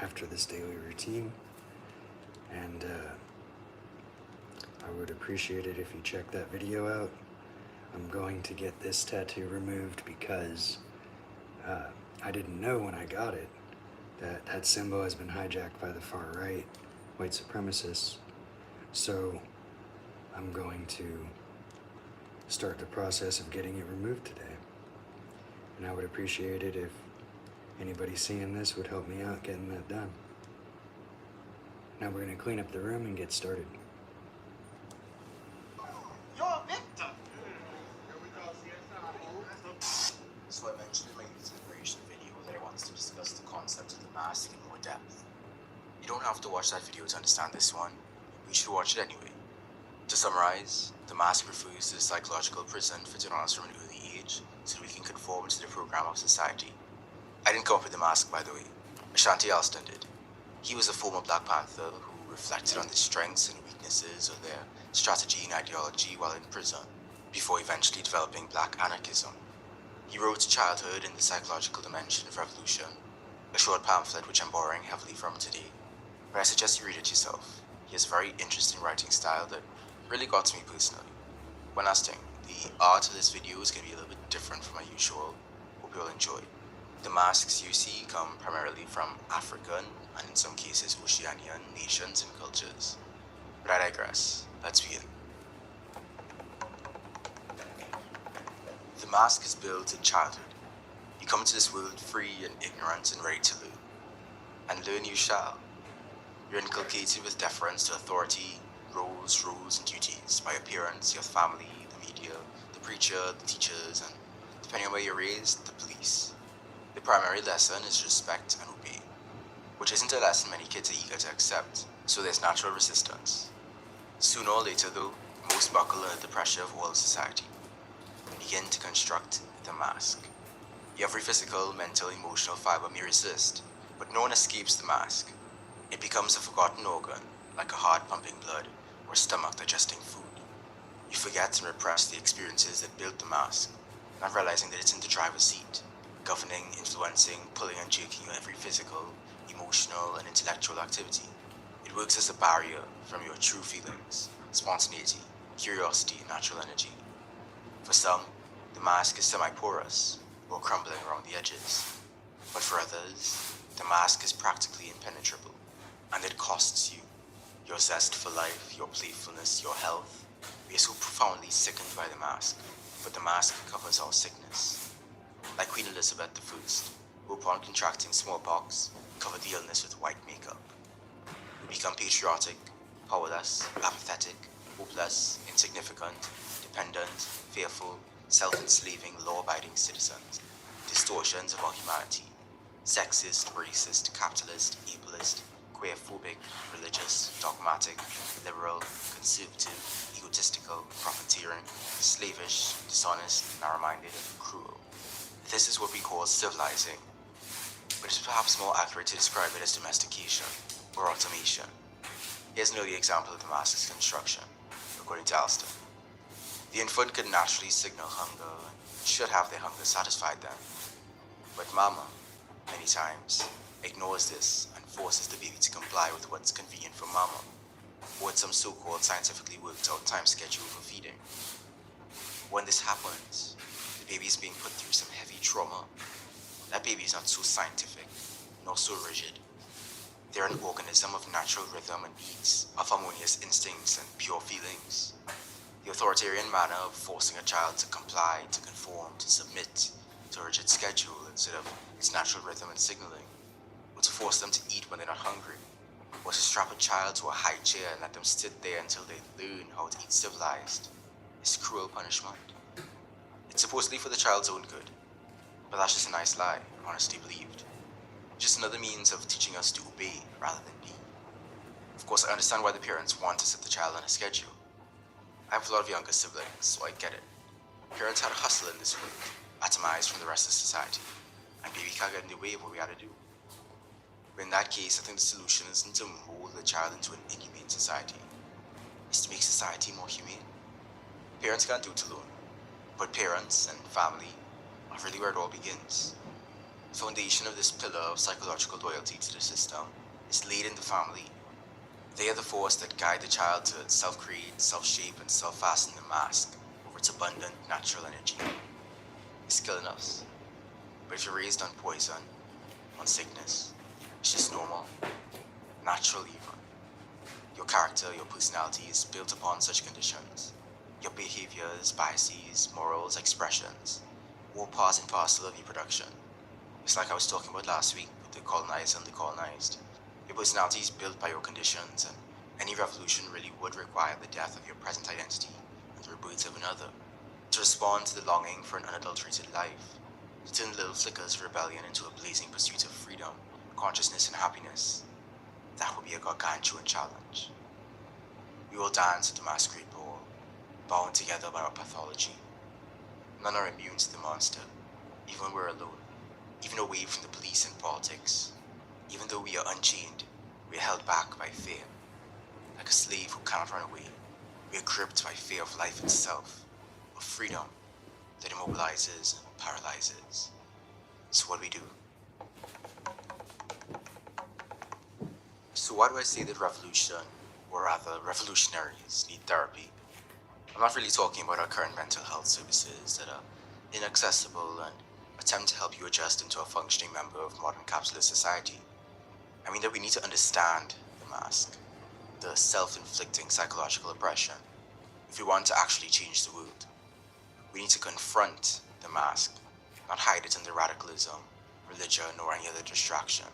after this daily routine, and I would appreciate it if you check that video out. I'm going to get this tattoo removed because I didn't know when I got it that that symbol has been hijacked by the far right, white supremacists. So I'm going to start the process of getting it removed today. And I would appreciate it if anybody seeing this would help me out getting that done. Now we're going to clean up the room and get started. You're a victim! So I mentioned in my youth liberation video that I wanted to discuss the concept of the mask in more depth. You don't have to watch that video to understand this one, but you should watch it anyway. To summarize, the mask refers to the psychological prison fitted on us from an early age so that we can conform to the program of society. I didn't come up with the mask, by the way. Ashanti Alston did. He was a former Black Panther who reflected on the strengths and weaknesses of their strategy and ideology while in prison, before eventually developing Black anarchism. He wrote Childhood in the Psychological Dimension of Revolution, a short pamphlet which I'm borrowing heavily from today, but I suggest you read it yourself. He has a very interesting writing style that really got to me personally. One last thing, the art of this video is going to be a little bit different from my usual. Hope you'll enjoy. The masks you see come primarily from African, and in some cases Oceanian, nations and cultures. But I digress. Let's begin. The mask is built in childhood. You come into this world free and ignorant and ready to learn. And learn you shall. You're inculcated with deference to authority, roles, rules, and duties by your parents, your family, the media, the preacher, the teachers, and, depending on where you're raised, the police. The primary lesson is respect and obey, which isn't a lesson many kids are eager to accept, so there's natural resistance. Sooner or later, though, most buckle under the pressure of world society and begin to construct the mask. Every physical, mental, emotional fiber may resist, but no one escapes the mask. It becomes a forgotten organ, like a heart pumping blood or a stomach digesting food. You forget and repress the experiences that built the mask, not realizing that it's in the driver's seat, governing, influencing, pulling and jerking your every physical, emotional, and intellectual activity. It works as a barrier from your true feelings, spontaneity, curiosity, and natural energy. For some, the mask is semi-porous, or crumbling around the edges. But for others, the mask is practically impenetrable, and it costs you. Your zest for life, your playfulness, your health. We are so profoundly sickened by the mask, but the mask covers our sickness. Like Queen Elizabeth I, who upon contracting smallpox, covered the illness with white makeup. We become patriotic, powerless, apathetic, hopeless, insignificant, dependent, fearful, self-enslaving, law-abiding citizens, distortions of our humanity, sexist, racist, capitalist, ableist, queerphobic, religious, dogmatic, liberal, conservative, egotistical, profiteering, slavish, dishonest, narrow-minded, and cruel. This is what we call civilizing, but it is perhaps more accurate to describe it as domestication or automation. Here's an early example of the mask's construction, according to Alston. The infant could naturally signal hunger and should have their hunger satisfied then. But mama, many times, ignores this and forces the baby to comply with what's convenient for mama, or with some so-called scientifically worked out time schedule for feeding. When this happens, the baby is being put through some heavy trauma. That baby is not so scientific, nor so rigid. They're an organism of natural rhythm and needs, of harmonious instincts and pure feelings. The authoritarian manner of forcing a child to comply, to conform, to submit to a rigid schedule instead of its natural rhythm and signaling, or to force them to eat when they're not hungry, or to strap a child to a high chair and let them sit there until they learn how to eat civilized, is cruel punishment. It's supposedly for the child's own good, but that's just a nice lie, honestly believed. Just another means of teaching us to obey rather than be. Of course, I understand why the parents want to set the child on a schedule. I have a lot of younger siblings, so I get it. Parents had to hustle in this world, atomized from the rest of society, and baby can't get in the way of what we had to do. But in that case, I think the solution isn't to mold the child into an inhumane society. It's to make society more humane. Parents can't do it alone, but parents and family are really where it all begins. The foundation of this pillar of psychological loyalty to the system is laid in the family. They are the force that guide the child to self-create, self-shape, and self-fasten the mask over its abundant natural energy. It's killing us. But if you're raised on poison, on sickness, it's just normal, natural even. Your character, your personality is built upon such conditions. Your behaviors, biases, morals, expressions, all part and parcel of your production. It's like I was talking about last week with the colonized and the colonized. Your personality is built by your conditions, and any revolution really would require the death of your present identity and the rebirth of another. To respond to the longing for an unadulterated life, to turn little flickers of rebellion into a blazing pursuit of freedom, consciousness, and happiness. That would be a gargantuan challenge. We all dance at the masquerade ball, bound together by our pathology. None are immune to the monster, even when we're alone, even away from the police and politics. Even though we are unchained, we are held back by fear. Like a slave who cannot run away, we are gripped by fear of life itself, of freedom that immobilizes and paralyzes. So what do we do? So why do I say that revolution, or rather revolutionaries, need therapy? I'm not really talking about our current mental health services that are inaccessible and attempt to help you adjust into a functioning member of modern capitalist society. I mean that we need to understand the mask, the self-inflicting psychological oppression, if we want to actually change the world. We need to confront the mask, not hide it under radicalism, religion, or any other distraction.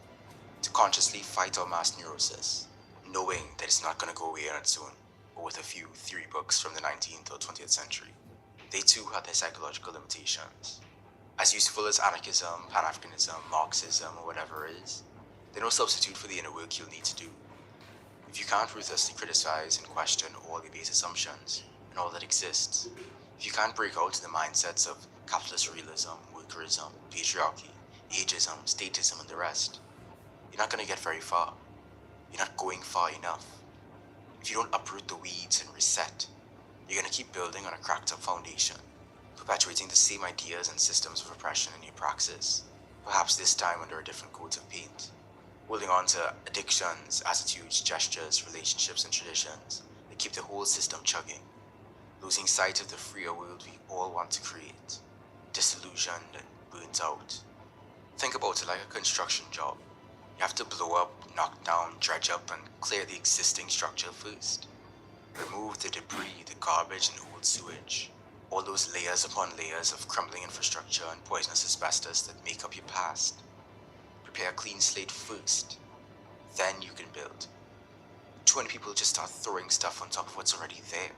To consciously fight our mass neurosis, knowing that it's not going to go away on its own, or with a few theory books from the 19th or 20th century. They too had their psychological limitations. As useful as anarchism, Pan-Africanism, Marxism, or whatever it is, they're no substitute for the inner work you'll need to do. If you can't ruthlessly criticize and question all the base assumptions and all that exists, if you can't break out the mindsets of capitalist realism, workerism, patriarchy, ageism, statism, and the rest, you're not going to get very far. You're not going far enough. If you don't uproot the weeds and reset, you're going to keep building on a cracked up foundation, perpetuating the same ideas and systems of oppression in your praxis, perhaps this time under a different coat of paint, holding on to addictions, attitudes, gestures, relationships, and traditions that keep the whole system chugging, losing sight of the freer world we all want to create, disillusioned and burnt out. Think about it like a construction job. You have to blow up, knock down, dredge up, and clear the existing structure first. Remove the debris, the garbage, and old sewage. All those layers upon layers of crumbling infrastructure and poisonous asbestos that make up your past. Prepare a clean slate first. Then you can build. Too many people just start throwing stuff on top of what's already there.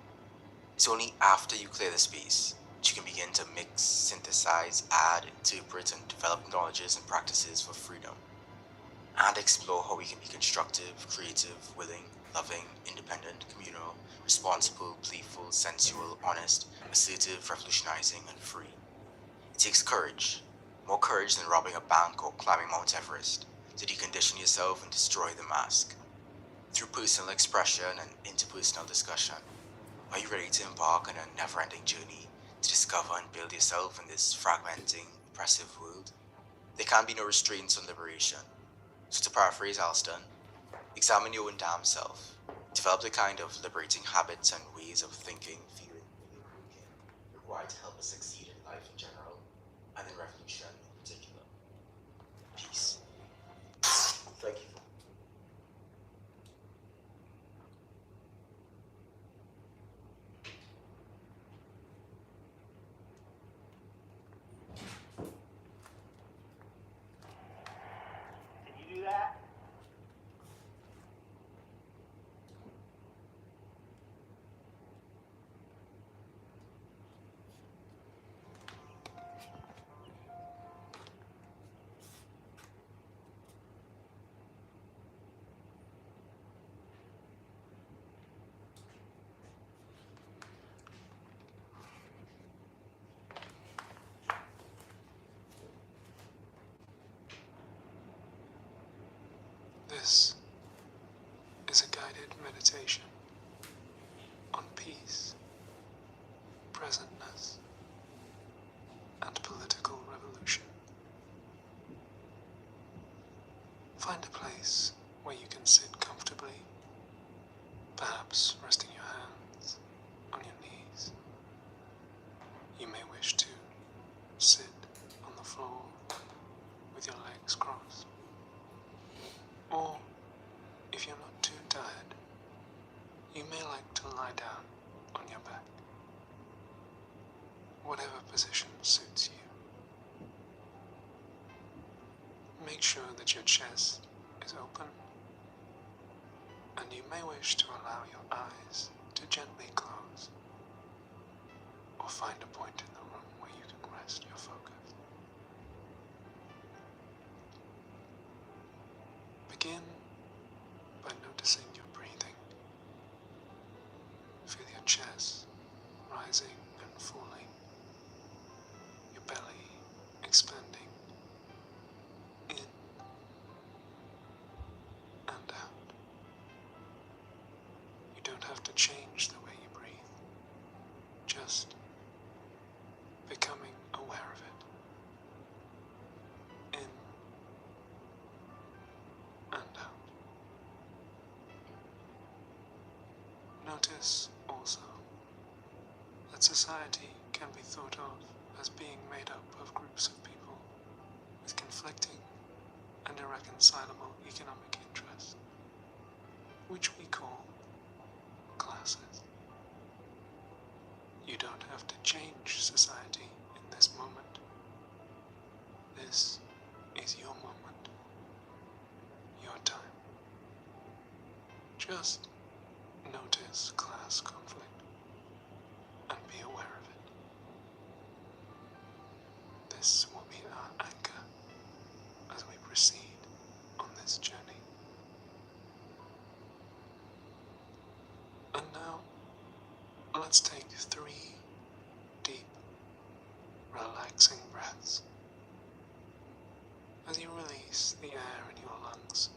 It's only after you clear the space that you can begin to mix, synthesize, add, interpret, and develop knowledges and practices for freedom. And explore how we can be constructive, creative, willing, loving, independent, communal, responsible, playful, sensual, honest, assertive, revolutionizing, and free. It takes courage, more courage than robbing a bank or climbing Mount Everest, to decondition yourself and destroy the mask. Through personal expression and interpersonal discussion, are you ready to embark on a never-ending journey to discover and build yourself in this fragmenting, oppressive world? There can be no restraints on liberation. So to paraphrase Alston, examine your own damn self. Develop the kind of liberating habits and ways of thinking, feeling, living, working required to help us succeed in life in general, and in revolution in particular. Peace. Thank you. Did you do that? This is a guided meditation on peace, presentness, and political revolution. Find a place where you can sit comfortably, perhaps resting your hands on your knees. You may wish to sit on the floor with your legs crossed. Or, if you're not too tired, you may like to lie down on your back. Whatever position suits you. Make sure that your chest is open, and you may wish to allow your eyes to gently close, or find a point in the room where you can rest your focus. Begin by noticing your breathing. Feel your chest rising and falling, your belly expanding in and out. You don't have to change the way you breathe, just becoming aware of it. In and out. Notice also that society can be thought of as being made up of groups of people with conflicting and irreconcilable economic interests, which we call classes. You don't have to change society in this moment. This is your moment, your time. Just notice class conflict and be aware of it. This will be our anchor as we proceed on this journey. And now, let's take 3 deep, relaxing breaths. As you release the air in your lungs,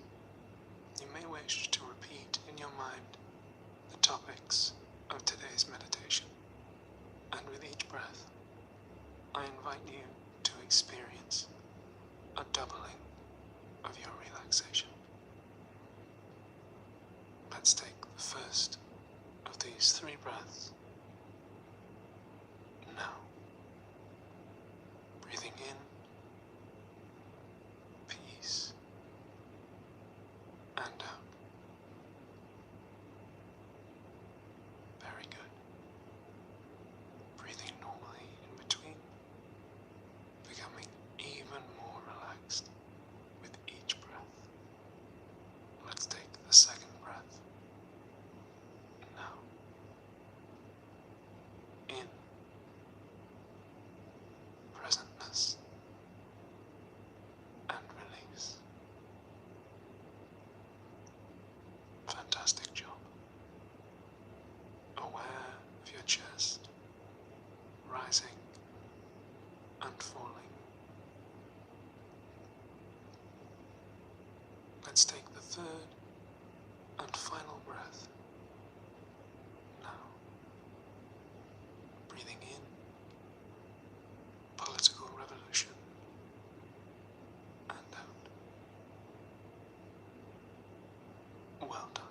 you may wish to repeat in your mind the topics of today's meditation. And with each breath, I invite you to experience a doubling of your relaxation. Let's take the first of these 3 breaths. Now, breathing in, peace, and out. Very good. Breathing normally in between, becoming even more relaxed with each breath. Let's take the second breath. Now, in presentness and release. Fantastic job. Aware of your chest rising and falling. Let's take the third and final breath. Now, breathing in, political revolution, and out. Well done.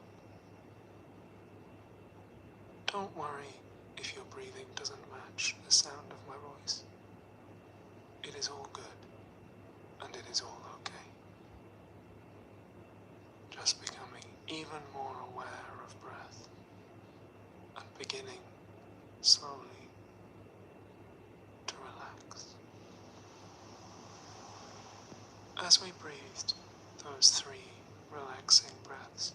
Don't worry if your breathing doesn't match the sound of my voice. It is all good, and it is all okay. Just becoming even more aware of breath, and beginning slowly to relax. As we breathed those 3 relaxing breaths,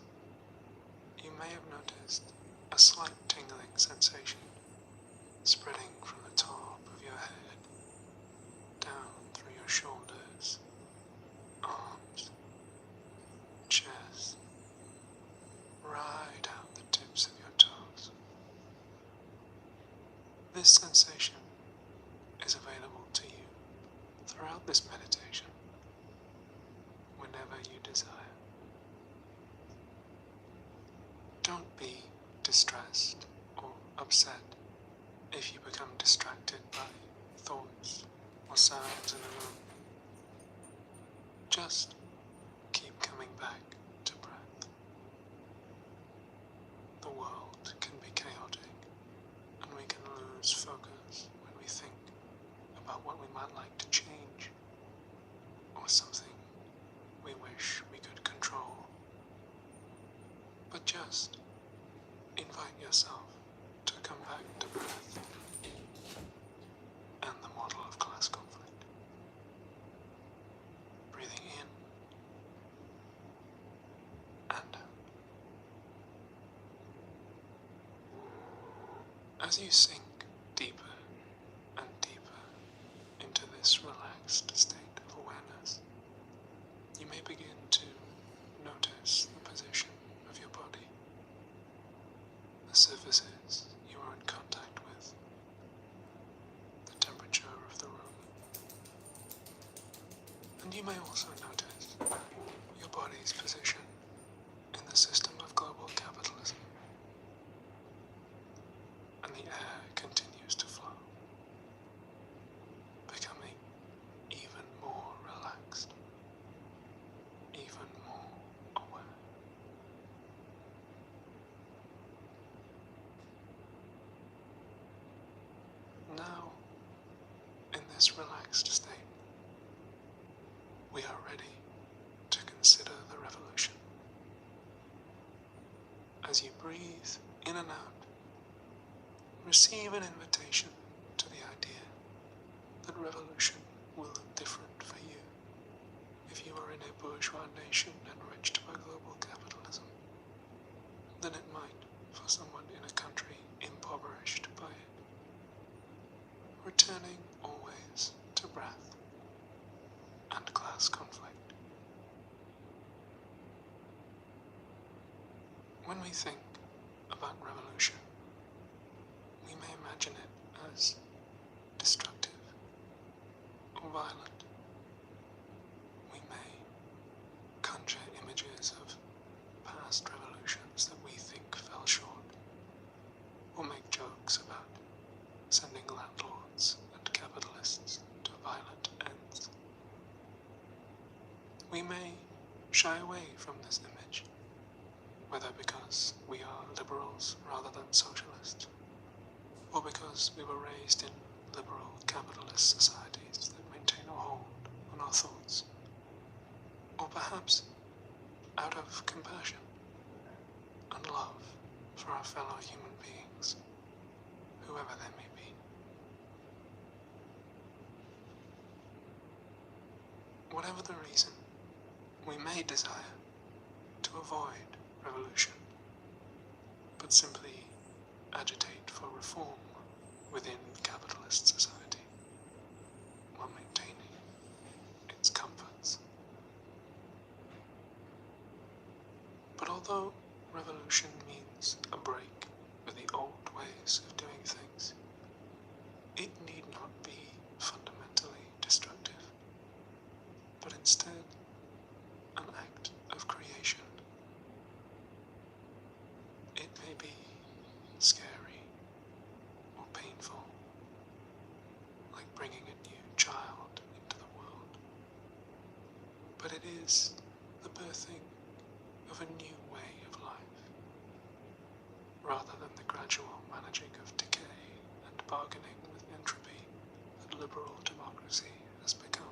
you may have noticed a slight tingling sensation spreading from the top of your head down through your shoulders, arms, chest, right out the tips of your toes. This sensation is available to you throughout this meditation, whenever you desire. Don't be distressed or upset if you become distracted by thoughts or sounds in the room. Just keep coming might like to change, or something we wish we could control. But just invite yourself to come back to breath and the model of class conflict. Breathing in and out. As you sink deeper and deeper into this relaxed state of awareness, you may begin to notice the position of your body, the surfaces you are in contact with, the temperature of the room, and you may also notice your body's position in the system of global capitalism. And the air continues to flow, becoming even more relaxed, even more aware. Now, in this relaxed state, we are ready to consider the revolution. As you breathe in and out, receive an invitation to the idea that revolution will look different for you if you are in a bourgeois nation enriched by global capitalism than it might for someone in a country impoverished by it. Returning always to breath and class conflict. When we think about revolution, we may imagine it as destructive or violent. We may conjure images of past revolutions that we think fell short, or make jokes about sending landlords and capitalists to violent ends. We may shy away from this image, whether because we are liberals rather than socialists, or because we were raised in liberal capitalist societies that maintain a hold on our thoughts, or perhaps out of compassion and love for our fellow human beings, whoever they may be. Whatever the reason, we may desire to avoid revolution, but simply agitate for reform within capitalist society while maintaining its comforts. But although revolution means a break with the old ways of doing things, it need not be fundamentally destructive, but instead an act of creation. It may be scary or painful, like bringing a new child into the world, but it is the birthing of a new way of life, rather than the gradual managing of decay and bargaining with entropy that liberal democracy has become.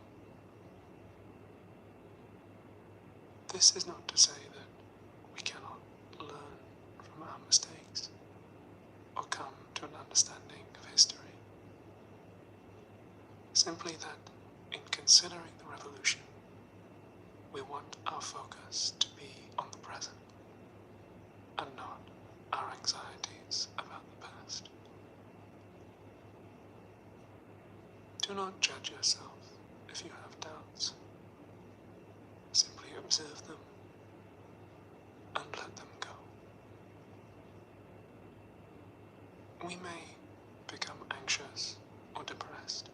This is not to say that we cannot learn from our mistakes or come to an understanding of history. Simply that, in considering the revolution, we want our focus to be on the present and not our anxieties about the past. Do not judge yourself if you have doubts. Simply observe them and let them go. We may become anxious or depressed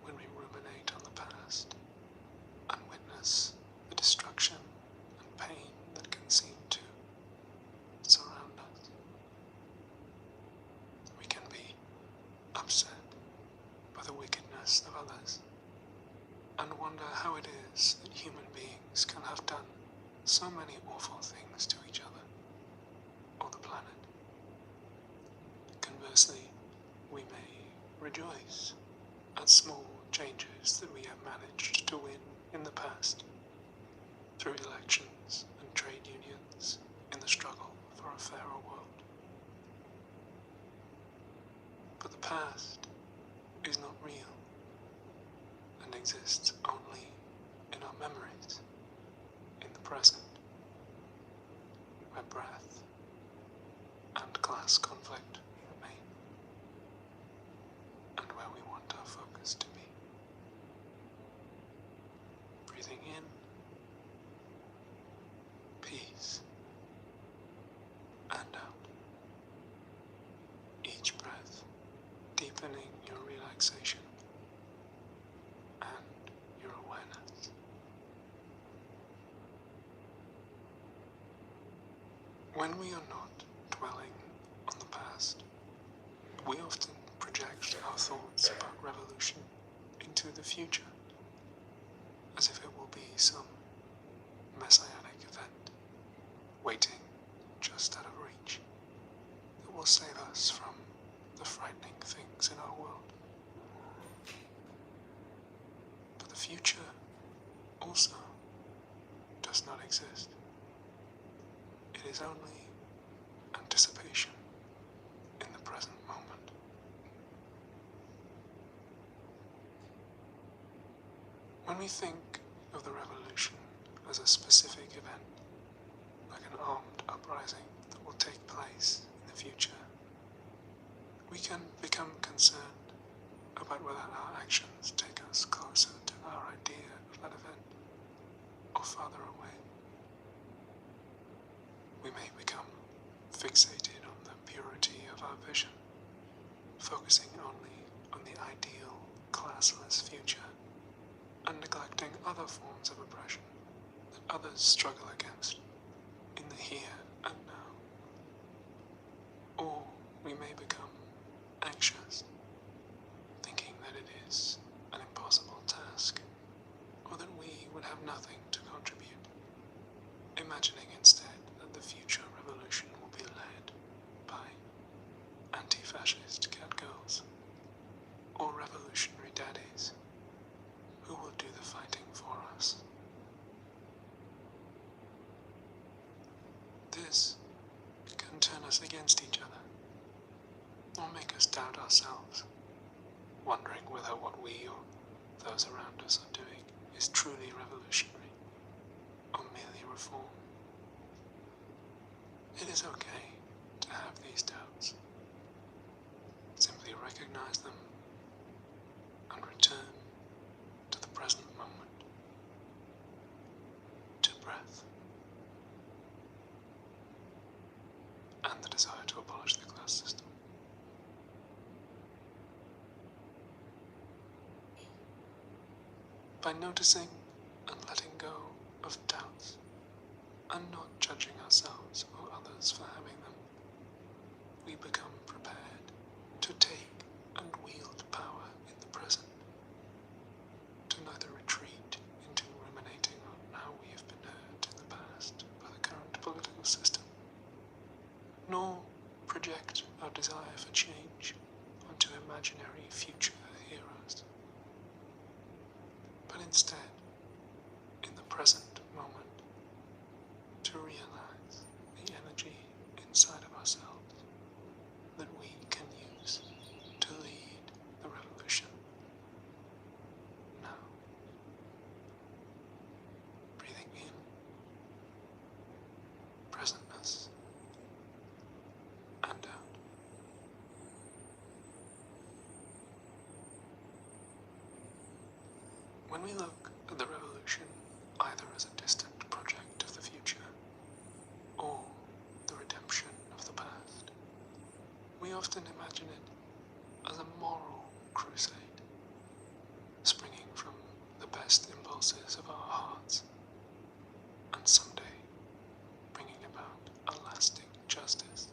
when we ruminate on the past and witness the destruction and pain that can seem to surround us. We can be upset by the wickedness of others and wonder how it is that human beings can have done so many awful things to each other or the planet. Conversely, we may rejoice at small changes that we have managed to win in the past, through elections and trade unions in the struggle for a fairer world. But the past is not real and exists only in our memories, in the present, where breath and class conflict remain, and where we want our focus to be. Breathing in, peace, and out. Each breath deepening your relaxation and your awareness. When we are not dwelling on the past, we often project our thoughts about revolution into the future, as if it will be some messianic event, waiting just out of reach, that will save us from the frightening things in our world. But the future also does not exist. It is only anticipation in the present moment. When we think of the revolution as a specific event, like an armed uprising that will take place in the future, we can become concerned about whether our actions take us closer to our idea of that event or farther away. We may become fixated on the purity of our vision, focusing only on the ideal, classless future, and neglecting other forms of oppression that others struggle against in the here and now. Or we may become anxious, thinking that it is an impossible task, or that we would have nothing to contribute, imagining instead that the future revolution will be led by anti-fascist catgirls or revolutionary daddies who will do the fighting for us. This can turn us against each other, or make us doubt ourselves, wondering whether what we or those around us are doing is truly revolutionary or merely reform. It is okay to have these doubts. Simply recognize them and return to the present moment, to breath, and the desire to abolish the class system. By noticing and letting go of doubts, and not judging ourselves or others for having them, we become prepared to take and wield power in the present, to neither retreat into ruminating on how we have been hurt in the past by the current political system, nor project our desire for change onto imaginary future heroes, but instead, in the present moment, to realize the energy inside of ourselves that we can use to lead the revolution now. Breathing in, presentness, and out. When we look at the revolution either as a distant project of the future or the redemption of the past, we often imagine it as a moral crusade, springing from the best impulses of our hearts, and someday bringing about a lasting justice.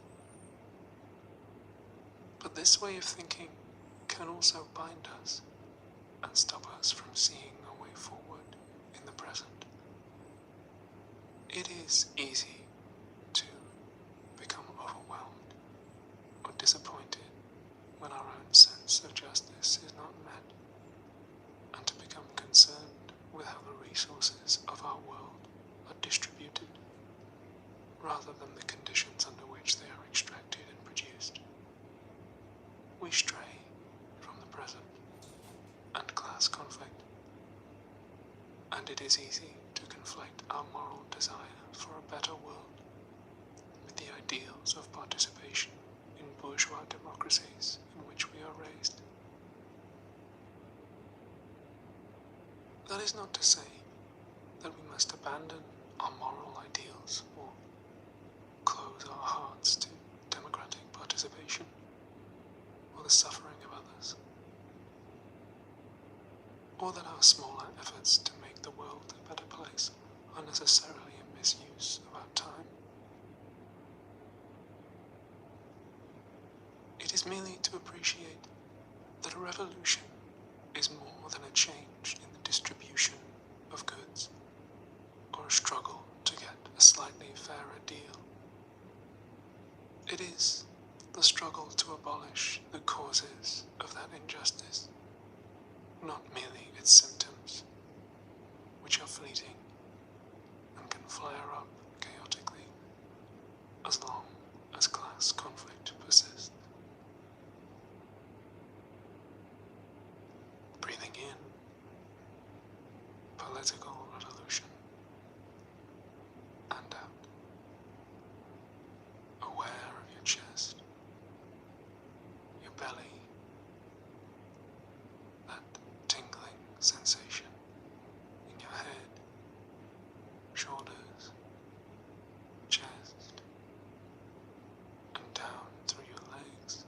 But this way of thinking can also bind us and stop us from seeing a way forward in the present. It is easy to become overwhelmed or disappointed when our own sense of justice is not met, resources of our world are distributed, rather than the conditions under which they are extracted and produced. We stray from the present and class conflict, and it is easy to conflate our moral desire for a better world with the ideals of participation in bourgeois democracies in which we are raised. That is not to say that we must abandon our moral ideals or close our hearts to democratic participation or the suffering of others, or that our smaller efforts to make the world a better place are necessarily a misuse of our time. It is merely to appreciate that a revolution is more than a change in the distribution of goods, or a struggle to get a slightly fairer deal. It is the struggle to abolish the causes of that injustice, not merely its symptoms, which are fleeting and can flare up chaotically as long as class conflict persists. Breathing in, political revolution, and out, aware of your chest, your belly, that tingling sensation in your head, shoulders, chest, and down through your legs.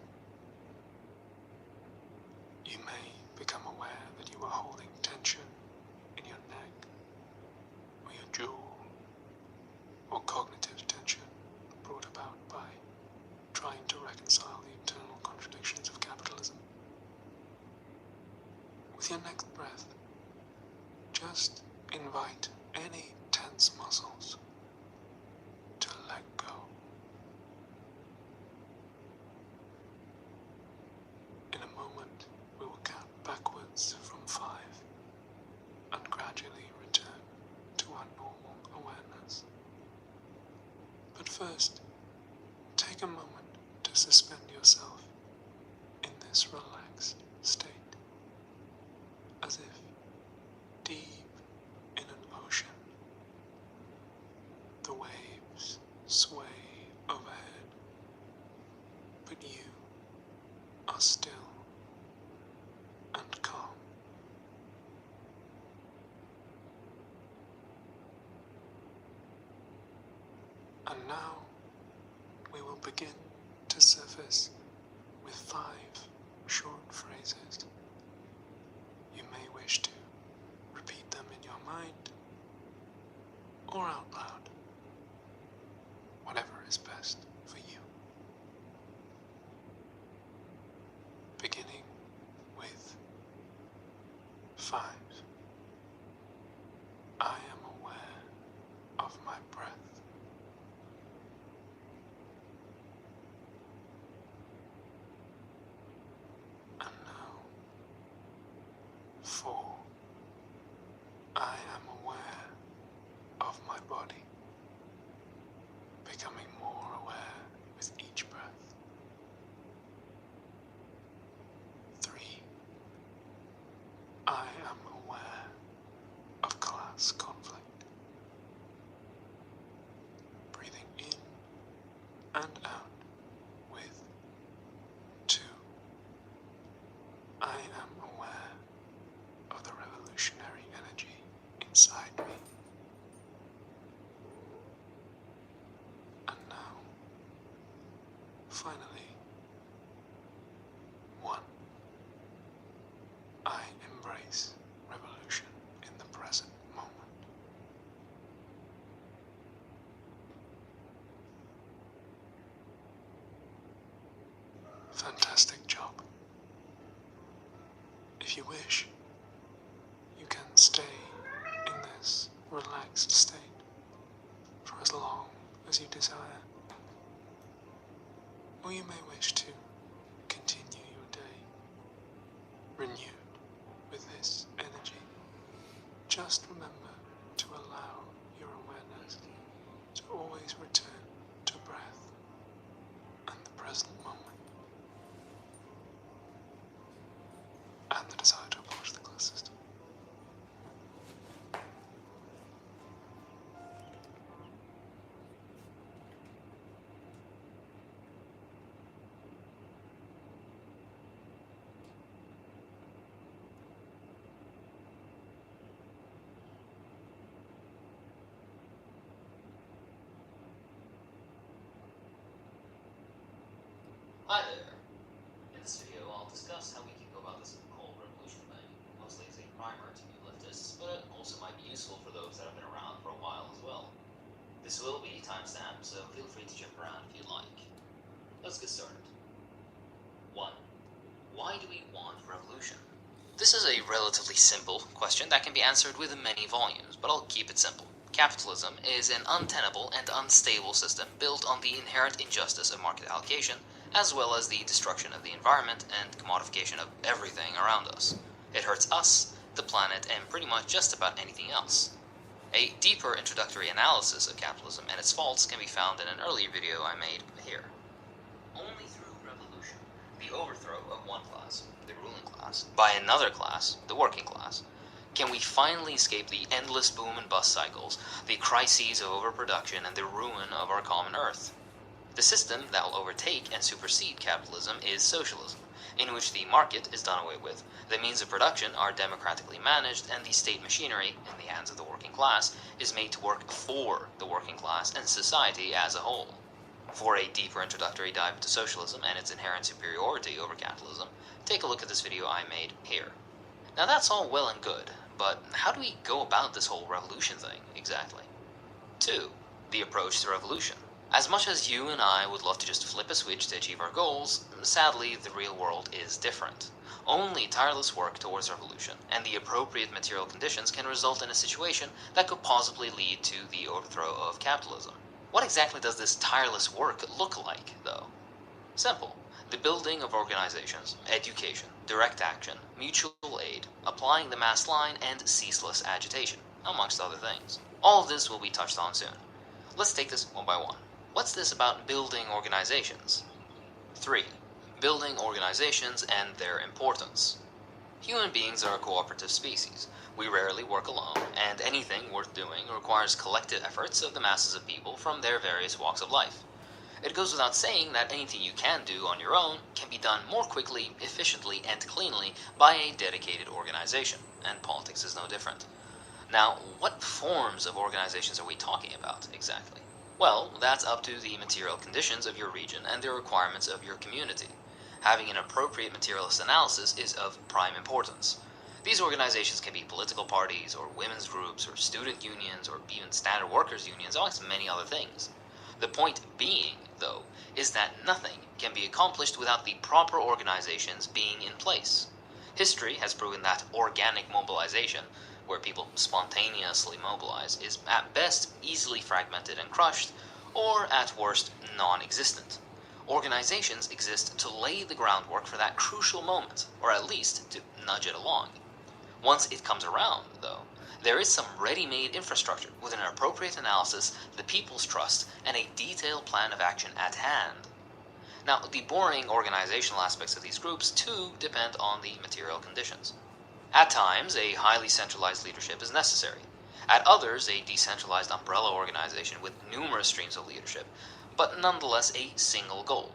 You may become aware that you are holding tension in your neck, or your jaw, or cognitive tension brought about by trying to reconcile the internal contradictions of capitalism. With your next breath, just invite any tense muscles to let go. In a moment, we will count backwards from 5 and gradually return to our normal awareness. But first, take a moment to suspend yourself in this relaxed state, as if deep in an ocean. The waves sway overhead, but you are still and calm. And now we will begin to surface with 5 short phrases. You may wish to repeat them in your mind or out loud, whatever is best for you. Beginning with 5. I am aware of my breath. And now, 4. I am aware of my body, becoming more aware with each breath. 3. I am aware of class conflict, breathing in and out with 2. I am aware of the revolutionary energy inside me. And now, finally, 1. I embrace revolution in the present moment. Fantastic job. If you wish, you can stay in this relaxed state for as long as you desire. Or you may wish to continue your day renewed with this energy. Just remember allow your awareness to always return to breath and the present moment, and the desire to approach the class system. Hi there. In this video, I'll discuss how we can go about this whole revolution thing, mostly as a primer to new leftists, but it also might be useful for those that have been around for a while as well. This will be timestamped, so feel free to jump around if you'd like. Let's get started. 1. Why do we want revolution? This is a relatively simple question that can be answered with many volumes, but I'll keep it simple. Capitalism is an untenable and unstable system built on the inherent injustice of market allocation, as well as the destruction of the environment and commodification of everything around us. It hurts us, the planet, and pretty much just about anything else. A deeper introductory analysis of capitalism and its faults can be found in an earlier video I made here. Only through revolution, the overthrow of one class, the ruling class, by another class, the working class, can we finally escape the endless boom and bust cycles, the crises of overproduction, and the ruin of our common earth. The system that will overtake and supersede capitalism is socialism, in which the market is done away with, the means of production are democratically managed, and the state machinery, in the hands of the working class, is made to work for the working class and society as a whole. For a deeper introductory dive into socialism and its inherent superiority over capitalism, take a look at this video I made here. Now that's all well and good, but how do we go about this whole revolution thing, exactly? 2. The approach to revolution. As much as you and I would love to just flip a switch to achieve our goals, sadly the real world is different. Only tireless work towards revolution and the appropriate material conditions can result in a situation that could possibly lead to the overthrow of capitalism. What exactly does this tireless work look like, though? Simple. The building of organizations, education, direct action, mutual aid, applying the mass line, and ceaseless agitation, amongst other things. All of this will be touched on soon. Let's take this one by one. What's this about building organizations? 3. Building organizations and their importance. Human beings are a cooperative species. We rarely work alone, and anything worth doing requires collective efforts of the masses of people from their various walks of life. It goes without saying that anything you can do on your own can be done more quickly, efficiently, and cleanly by a dedicated organization, and politics is no different. Now, what forms of organizations are we talking about, exactly? Well, that's up to the material conditions of your region and the requirements of your community. Having an appropriate materialist analysis is of prime importance. These organizations can be political parties, or women's groups, or student unions, or even standard workers' unions, amongst many other things. The point being, though, is that nothing can be accomplished without the proper organizations being in place. History has proven that organic mobilization, where people spontaneously mobilize, is at best easily fragmented and crushed, or at worst non-existent. Organizations exist to lay the groundwork for that crucial moment, or at least to nudge it along. Once it comes around, though, there is some ready-made infrastructure with an appropriate analysis, the people's trust, and a detailed plan of action at hand. Now, the boring organizational aspects of these groups, too, depend on the material conditions. At times, a highly centralized leadership is necessary. At others, a decentralized umbrella organization with numerous streams of leadership, but nonetheless a single goal.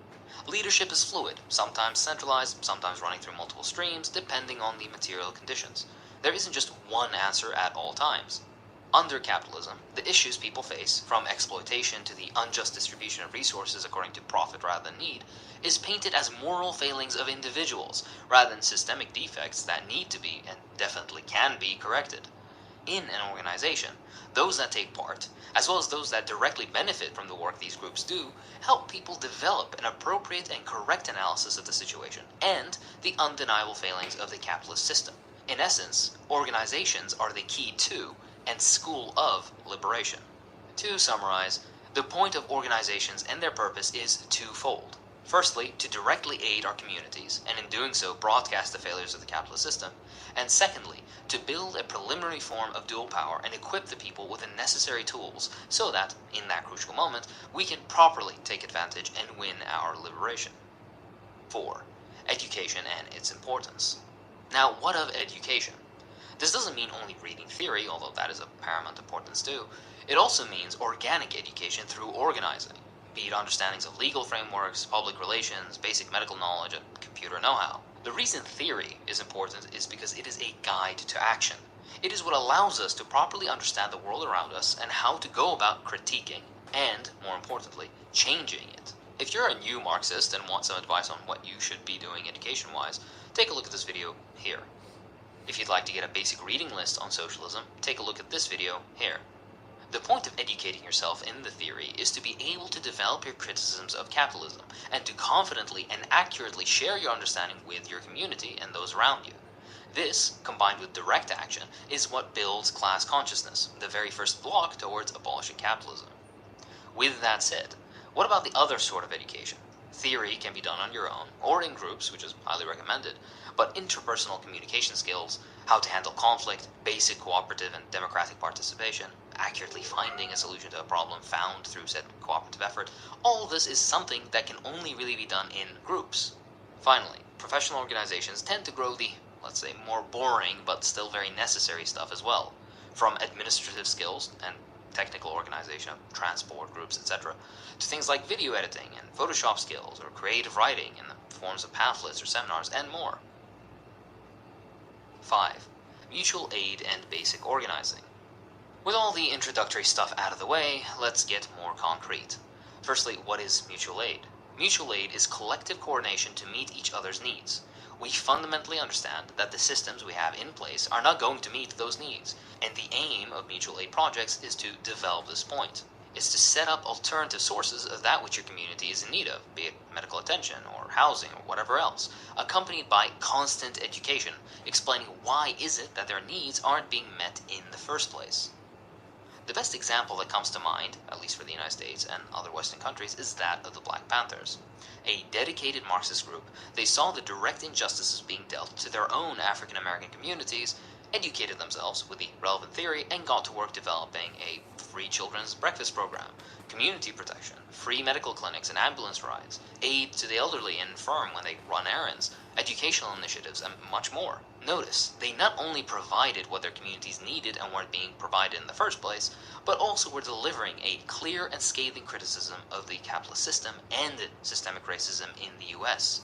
Leadership is fluid, sometimes centralized, sometimes running through multiple streams, depending on the material conditions. There isn't just one answer at all times. Under capitalism, the issues people face, from exploitation to the unjust distribution of resources according to profit rather than need, is painted as moral failings of individuals, rather than systemic defects that need to be, and definitely can be, corrected. In an organization, those that take part, as well as those that directly benefit from the work these groups do, help people develop an appropriate and correct analysis of the situation and the undeniable failings of the capitalist system. In essence, organizations are the key to and school of liberation. To summarize, the point of organizations and their purpose is twofold. Firstly, to directly aid our communities, and in doing so broadcast the failures of the capitalist system, and secondly, to build a preliminary form of dual power and equip the people with the necessary tools so that, in that crucial moment, we can properly take advantage and win our liberation. 4. Education and its importance. Now, what of education? This doesn't mean only reading theory, although that is of paramount importance too. It also means organic education through organizing, be it understandings of legal frameworks, public relations, basic medical knowledge, and computer know-how. The reason theory is important is because it is a guide to action. It is what allows us to properly understand the world around us and how to go about critiquing and, more importantly, changing it. If you're a new Marxist and want some advice on what you should be doing education-wise, take a look at this video here. If you'd like to get a basic reading list on socialism, take a look at this video here. The point of educating yourself in the theory is to be able to develop your criticisms of capitalism and to confidently and accurately share your understanding with your community and those around you. This, combined with direct action, is what builds class consciousness, the very first block towards abolishing capitalism. With that said, what about the other sort of education? Theory can be done on your own, or in groups, which is highly recommended, but interpersonal communication skills, how to handle conflict, basic cooperative and democratic participation, accurately finding a solution to a problem found through said cooperative effort, all this is something that can only really be done in groups. Finally, professional organizations tend to grow the, let's say, more boring but still very necessary stuff as well, from administrative skills and technical organization of transport groups, etc., to things like video editing and Photoshop skills or creative writing in the forms of pamphlets or seminars and more. 5. Mutual aid and basic organizing. With all the introductory stuff out of the way, let's get more concrete. Firstly, what is mutual aid? Mutual aid is collective coordination to meet each other's needs. We fundamentally understand that the systems we have in place are not going to meet those needs, and the aim of mutual aid projects is to develop this point. It's to set up alternative sources of that which your community is in need of, be it medical attention or housing or whatever else, accompanied by constant education, explaining why is it that their needs aren't being met in the first place. The best example that comes to mind, at least for the United States and other Western countries, is that of the Black Panthers. A dedicated Marxist group, they saw the direct injustices being dealt to their own African American communities, educated themselves with the relevant theory, and got to work developing a free children's breakfast program, community protection, free medical clinics and ambulance rides, aid to the elderly and infirm when they run errands, educational initiatives, and much more. Notice, they not only provided what their communities needed and weren't being provided in the first place, but also were delivering a clear and scathing criticism of the capitalist system and systemic racism in the US.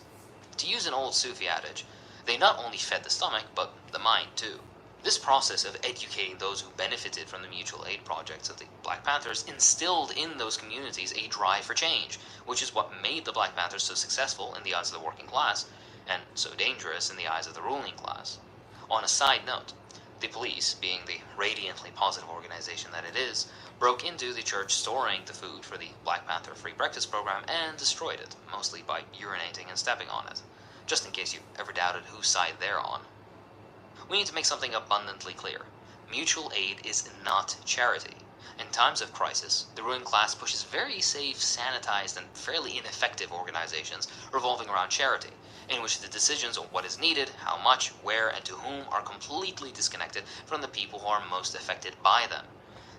To use an old Sufi adage, they not only fed the stomach, but the mind too. This process of educating those who benefited from the mutual aid projects of the Black Panthers instilled in those communities a drive for change, which is what made the Black Panthers so successful in the eyes of the working class, and so dangerous in the eyes of the ruling class. On a side note, the police, being the radiantly positive organization that it is, broke into the church storing the food for the Black Panther free breakfast program and destroyed it, mostly by urinating and stepping on it, just in case you ever doubted whose side they're on. We need to make something abundantly clear. Mutual aid is not charity. In times of crisis, the ruling class pushes very safe, sanitized, and fairly ineffective organizations revolving around charity, in which the decisions on what is needed, how much, where, and to whom are completely disconnected from the people who are most affected by them.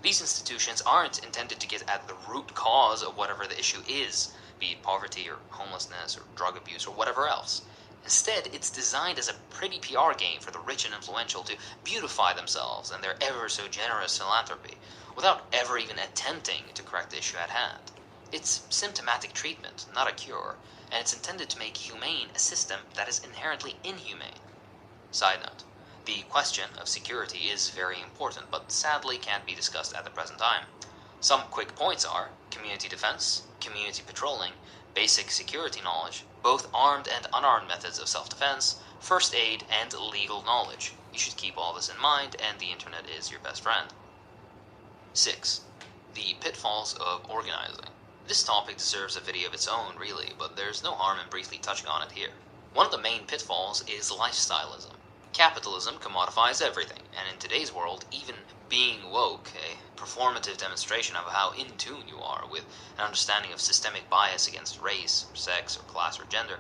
These institutions aren't intended to get at the root cause of whatever the issue is, be it poverty or homelessness or drug abuse or whatever else. Instead, it's designed as a pretty PR game for the rich and influential to beautify themselves and their ever so generous philanthropy, without ever even attempting to correct the issue at hand. It's symptomatic treatment, not a cure, and it's intended to make humane a system that is inherently inhumane. Side note, the question of security is very important, but sadly can't be discussed at the present time. Some quick points are community defense, community patrolling, basic security knowledge, both armed and unarmed methods of self-defense, first aid, and legal knowledge. You should keep all this in mind, and the internet is your best friend. 6. The pitfalls of organizing. This topic deserves a video of its own, really, but there's no harm in briefly touching on it here. One of the main pitfalls is lifestyleism. Capitalism commodifies everything, and in today's world, even being woke, a performative demonstration of how in tune you are with an understanding of systemic bias against race, or sex, or class, or gender,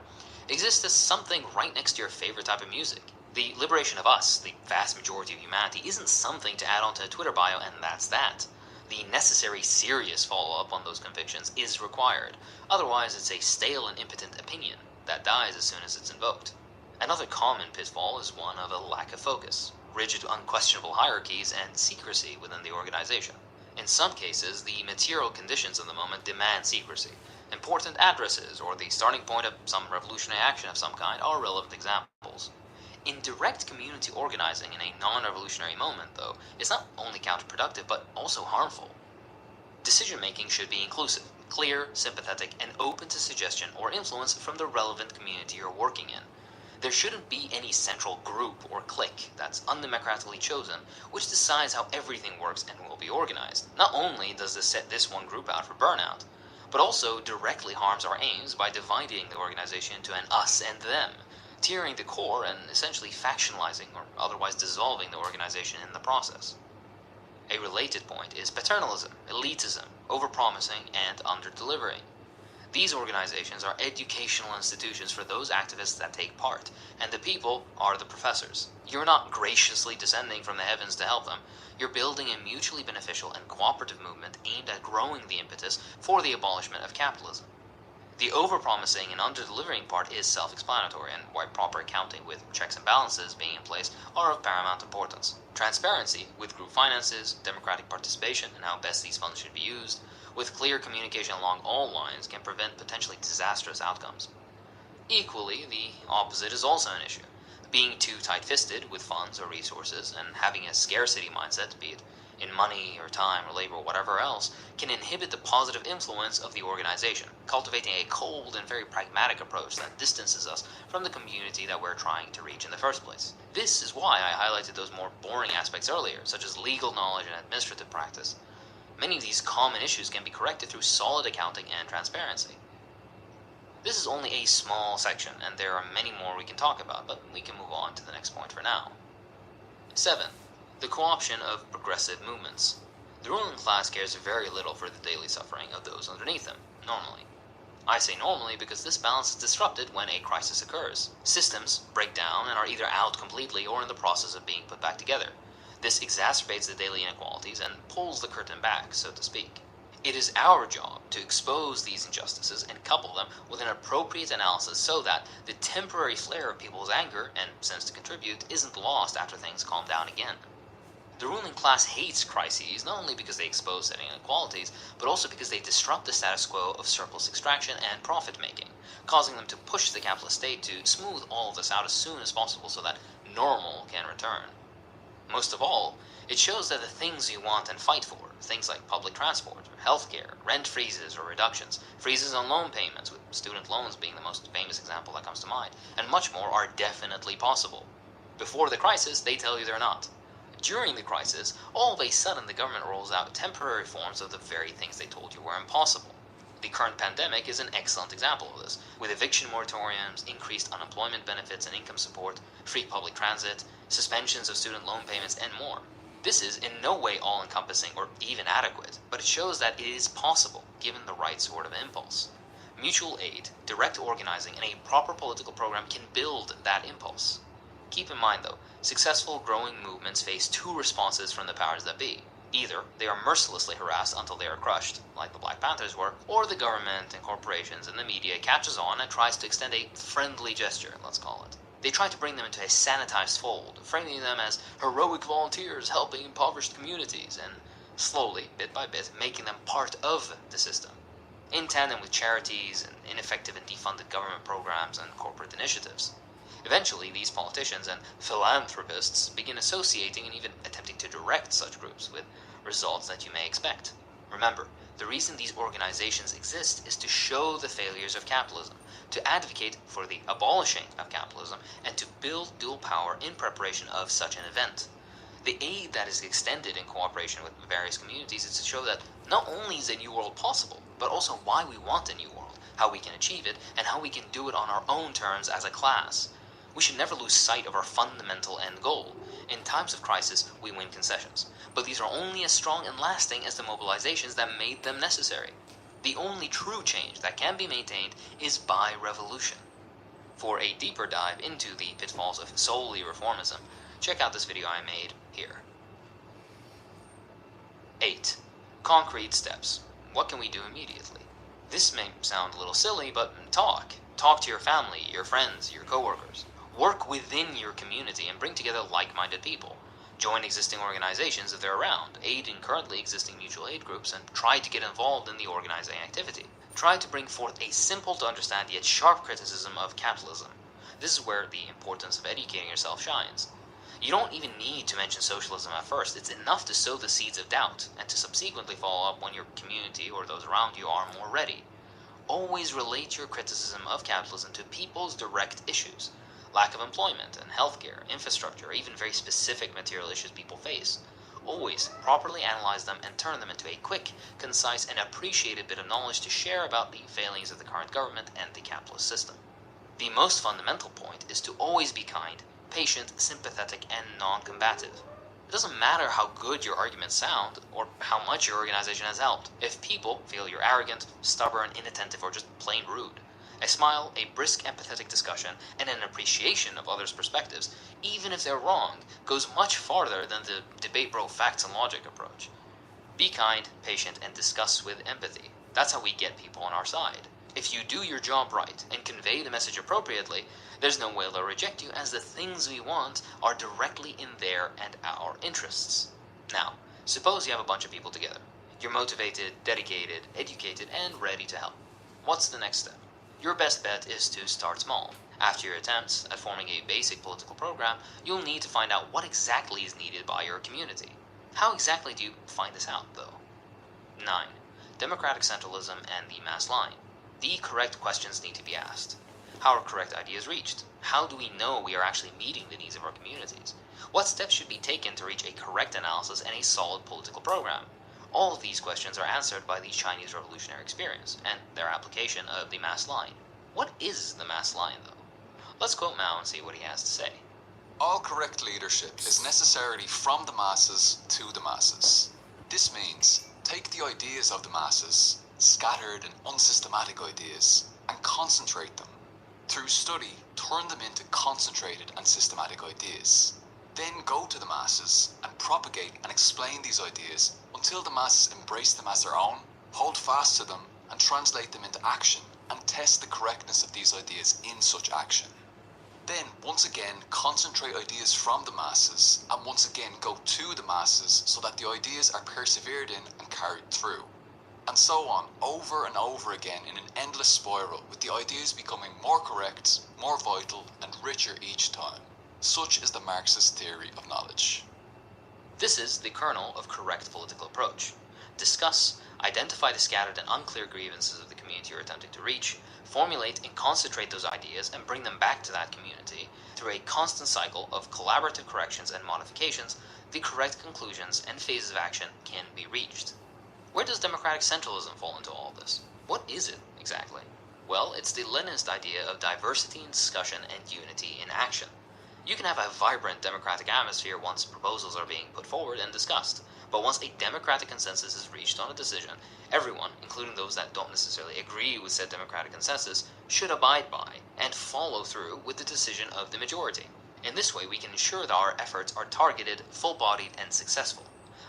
exists as something right next to your favorite type of music. The liberation of us, the vast majority of humanity, isn't something to add onto a Twitter bio and that's that. The necessary serious follow-up on those convictions is required. Otherwise, it's a stale and impotent opinion that dies as soon as it's invoked. Another common pitfall is one of a lack of focus, rigid, unquestionable hierarchies, and secrecy within the organization. In some cases, the material conditions of the moment demand secrecy. Important addresses or the starting point of some revolutionary action of some kind are relevant examples. Indirect community organizing in a non-revolutionary moment, though, is not only counterproductive but also harmful. Decision-making should be inclusive, clear, sympathetic, and open to suggestion or influence from the relevant community you're working in. There shouldn't be any central group or clique that's undemocratically chosen, which decides how everything works and will be organized. Not only does this set this one group out for burnout, but also directly harms our aims by dividing the organization into an us and them, tearing the core and essentially factionalizing or otherwise dissolving the organization in the process. A related point is paternalism, elitism, overpromising, and under-delivering. These organizations are educational institutions for those activists that take part, and the people are the professors. You're not graciously descending from the heavens to help them. You're building a mutually beneficial and cooperative movement aimed at growing the impetus for the abolishment of capitalism. The overpromising and under-delivering part is self-explanatory, and why proper accounting with checks and balances being in place are of paramount importance. Transparency with group finances, democratic participation, and how best these funds should be used, with clear communication along all lines can prevent potentially disastrous outcomes. Equally, the opposite is also an issue. Being too tight-fisted with funds or resources and having a scarcity mindset, be it in money or time or labor or whatever else, can inhibit the positive influence of the organization, cultivating a cold and very pragmatic approach that distances us from the community that we're trying to reach in the first place. This is why I highlighted those more boring aspects earlier, such as legal knowledge and administrative practice. Many of these common issues can be corrected through solid accounting and transparency. This is only a small section, and there are many more we can talk about, but we can move on to the next point for now. 7. The co-option of progressive movements. The ruling class cares very little for the daily suffering of those underneath them, normally. I say normally because this balance is disrupted when a crisis occurs. Systems break down and are either out completely or in the process of being put back together. This exacerbates the daily inequalities and pulls the curtain back, so to speak. It is our job to expose these injustices and couple them with an appropriate analysis so that the temporary flare of people's anger and sense to contribute isn't lost after things calm down again. The ruling class hates crises not only because they expose setting inequalities, but also because they disrupt the status quo of surplus extraction and profit-making, causing them to push the capitalist state to smooth all of this out as soon as possible so that normal can return. Most of all, it shows that the things you want and fight for, things like public transport, or healthcare, rent freezes or reductions, freezes on loan payments, with student loans being the most famous example that comes to mind, and much more are definitely possible. Before the crisis, they tell you they're not. During the crisis, all of a sudden the government rolls out temporary forms of the very things they told you were impossible. The current pandemic is an excellent example of this, with eviction moratoriums, increased unemployment benefits and income support, free public transit, suspensions of student loan payments, and more. This is in no way all-encompassing or even adequate, but it shows that it is possible, given the right sort of impulse. Mutual aid, direct organizing, and a proper political program can build that impulse. Keep in mind, though, successful growing movements face two responses from the powers that be. Either they are mercilessly harassed until they are crushed, like the Black Panthers were, or the government and corporations and the media catches on and tries to extend a friendly gesture, let's call it. They try to bring them into a sanitized fold, framing them as heroic volunteers helping impoverished communities, and slowly, bit by bit, making them part of the system, in tandem with charities and ineffective and defunded government programs and corporate initiatives. Eventually, these politicians and philanthropists begin associating and even attempting to direct such groups, with results that you may expect. Remember, the reason these organizations exist is to show the failures of capitalism, to advocate for the abolishing of capitalism, and to build dual power in preparation of such an event. The aid that is extended in cooperation with various communities is to show that not only is a new world possible, but also why we want a new world, how we can achieve it, and how we can do it on our own terms as a class. We should never lose sight of our fundamental end goal. In times of crisis, we win concessions, but these are only as strong and lasting as the mobilizations that made them necessary. The only true change that can be maintained is by revolution. For a deeper dive into the pitfalls of solely reformism, check out this video I made here. 8. Concrete steps. What can we do immediately? This may sound a little silly, but talk. Talk to your family, your friends, your coworkers. Work within your community and bring together like-minded people. Join existing organizations if they're around, aid in currently existing mutual aid groups, and try to get involved in the organizing activity. Try to bring forth a simple to understand yet sharp criticism of capitalism. This is where the importance of educating yourself shines. You don't even need to mention socialism at first. It's enough to sow the seeds of doubt, and to subsequently follow up when your community or those around you are more ready. Always relate your criticism of capitalism to people's direct issues. Lack of employment and healthcare, infrastructure, even very specific material issues people face. Always properly analyze them and turn them into a quick, concise, and appreciated bit of knowledge to share about the failings of the current government and the capitalist system. The most fundamental point is to always be kind, patient, sympathetic, and non-combative. It doesn't matter how good your arguments sound, or how much your organization has helped, if people feel you're arrogant, stubborn, inattentive, or just plain rude. A smile, a brisk, empathetic discussion, and an appreciation of others' perspectives, even if they're wrong, goes much farther than the debate bro facts and logic approach. Be kind, patient, and discuss with empathy. That's how we get people on our side. If you do your job right and convey the message appropriately, there's no way they'll reject you, as the things we want are directly in their and our interests. Now, suppose you have a bunch of people together. You're motivated, dedicated, educated, and ready to help. What's the next step? Your best bet is to start small. After your attempts at forming a basic political program, you'll need to find out what exactly is needed by your community. How exactly do you find this out, though? 9. Democratic centralism and the mass line. The correct questions need to be asked. How are correct ideas reached? How do we know we are actually meeting the needs of our communities? What steps should be taken to reach a correct analysis and a solid political program? All of these questions are answered by the Chinese revolutionary experience and their application of the mass line. What is the mass line, though? Let's quote Mao and see what he has to say. All correct leadership is necessarily from the masses to the masses. This means take the ideas of the masses, scattered and unsystematic ideas, and concentrate them. Through study, turn them into concentrated and systematic ideas. Then go to the masses and propagate and explain these ideas until the masses embrace them as their own, hold fast to them, and translate them into action, and test the correctness of these ideas in such action. Then, once again, concentrate ideas from the masses, and once again go to the masses so that the ideas are persevered in and carried through. And so on, over and over again in an endless spiral, with the ideas becoming more correct, more vital, and richer each time. Such is the Marxist theory of knowledge. This is the kernel of correct political approach. Discuss, identify the scattered and unclear grievances of the community you're attempting to reach, formulate and concentrate those ideas and bring them back to that community. Through a constant cycle of collaborative corrections and modifications, the correct conclusions and phases of action can be reached. Where does democratic centralism fall into all this? What is it, exactly? Well, it's the Leninist idea of diversity in discussion and unity in action. You can have a vibrant democratic atmosphere once proposals are being put forward and discussed, but once a democratic consensus is reached on a decision, everyone, including those that don't necessarily agree with said democratic consensus, should abide by and follow through with the decision of the majority. In this way, we can ensure that our efforts are targeted, full-bodied, and successful.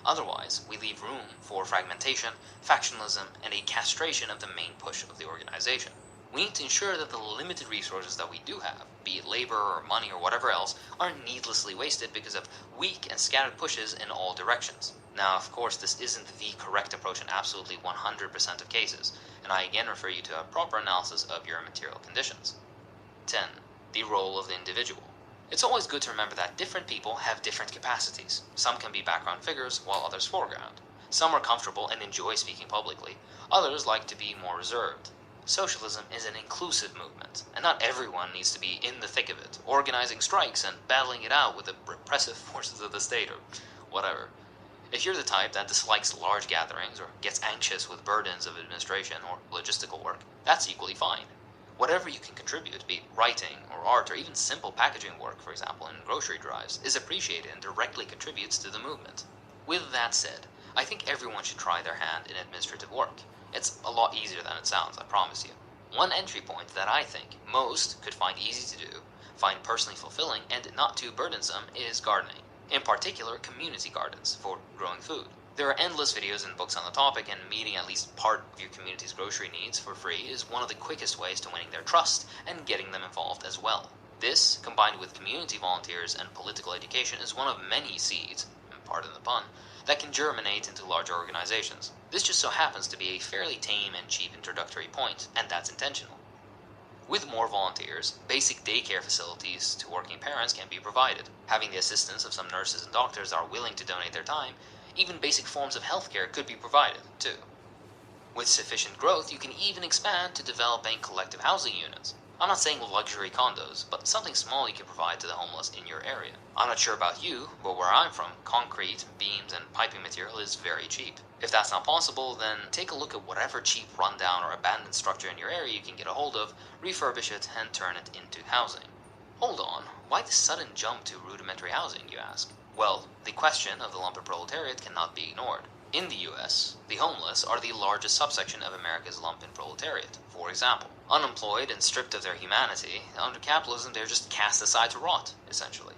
Otherwise, we leave room for fragmentation, factionalism, and a castration of the main push of the organization. We need to ensure that the limited resources that we do have, be it labor or money or whatever else, aren't needlessly wasted because of weak and scattered pushes in all directions. Now, of course, this isn't the correct approach in absolutely 100% of cases, and I again refer you to a proper analysis of your material conditions. 10. The role of the individual. It's always good to remember that different people have different capacities. Some can be background figures, while others foreground. Some are comfortable and enjoy speaking publicly. Others like to be more reserved. Socialism is an inclusive movement, and not everyone needs to be in the thick of it, organizing strikes and battling it out with the repressive forces of the state or whatever. If you're the type that dislikes large gatherings or gets anxious with burdens of administration or logistical work, that's equally fine. Whatever you can contribute, be it writing or art or even simple packaging work, for example, in grocery drives, is appreciated and directly contributes to the movement. With that said, I think everyone should try their hand in administrative work. It's a lot easier than it sounds, I promise you. One entry point that I think most could find easy to do, find personally fulfilling, and not too burdensome is gardening. In particular, community gardens for growing food. There are endless videos and books on the topic, and meeting at least part of your community's grocery needs for free is one of the quickest ways to winning their trust and getting them involved as well. This, combined with community volunteers and political education, is one of many seeds, pardon the pun, that can germinate into larger organizations. This just so happens to be a fairly tame and cheap introductory point, and that's intentional. With more volunteers, basic daycare facilities to working parents can be provided. Having the assistance of some nurses and doctors that are willing to donate their time, even basic forms of healthcare could be provided, too. With sufficient growth, you can even expand to developing collective housing units. I'm not saying luxury condos, but something small you can provide to the homeless in your area. I'm not sure about you, but where I'm from, concrete, beams, and piping material is very cheap. If that's not possible, then take a look at whatever cheap rundown or abandoned structure in your area you can get a hold of, refurbish it, and turn it into housing. Hold on, why the sudden jump to rudimentary housing, you ask? Well, the question of the lumpen proletariat cannot be ignored. In the US, the homeless are the largest subsection of America's lumpen proletariat. For example, unemployed and stripped of their humanity, under capitalism they're just cast aside to rot, essentially.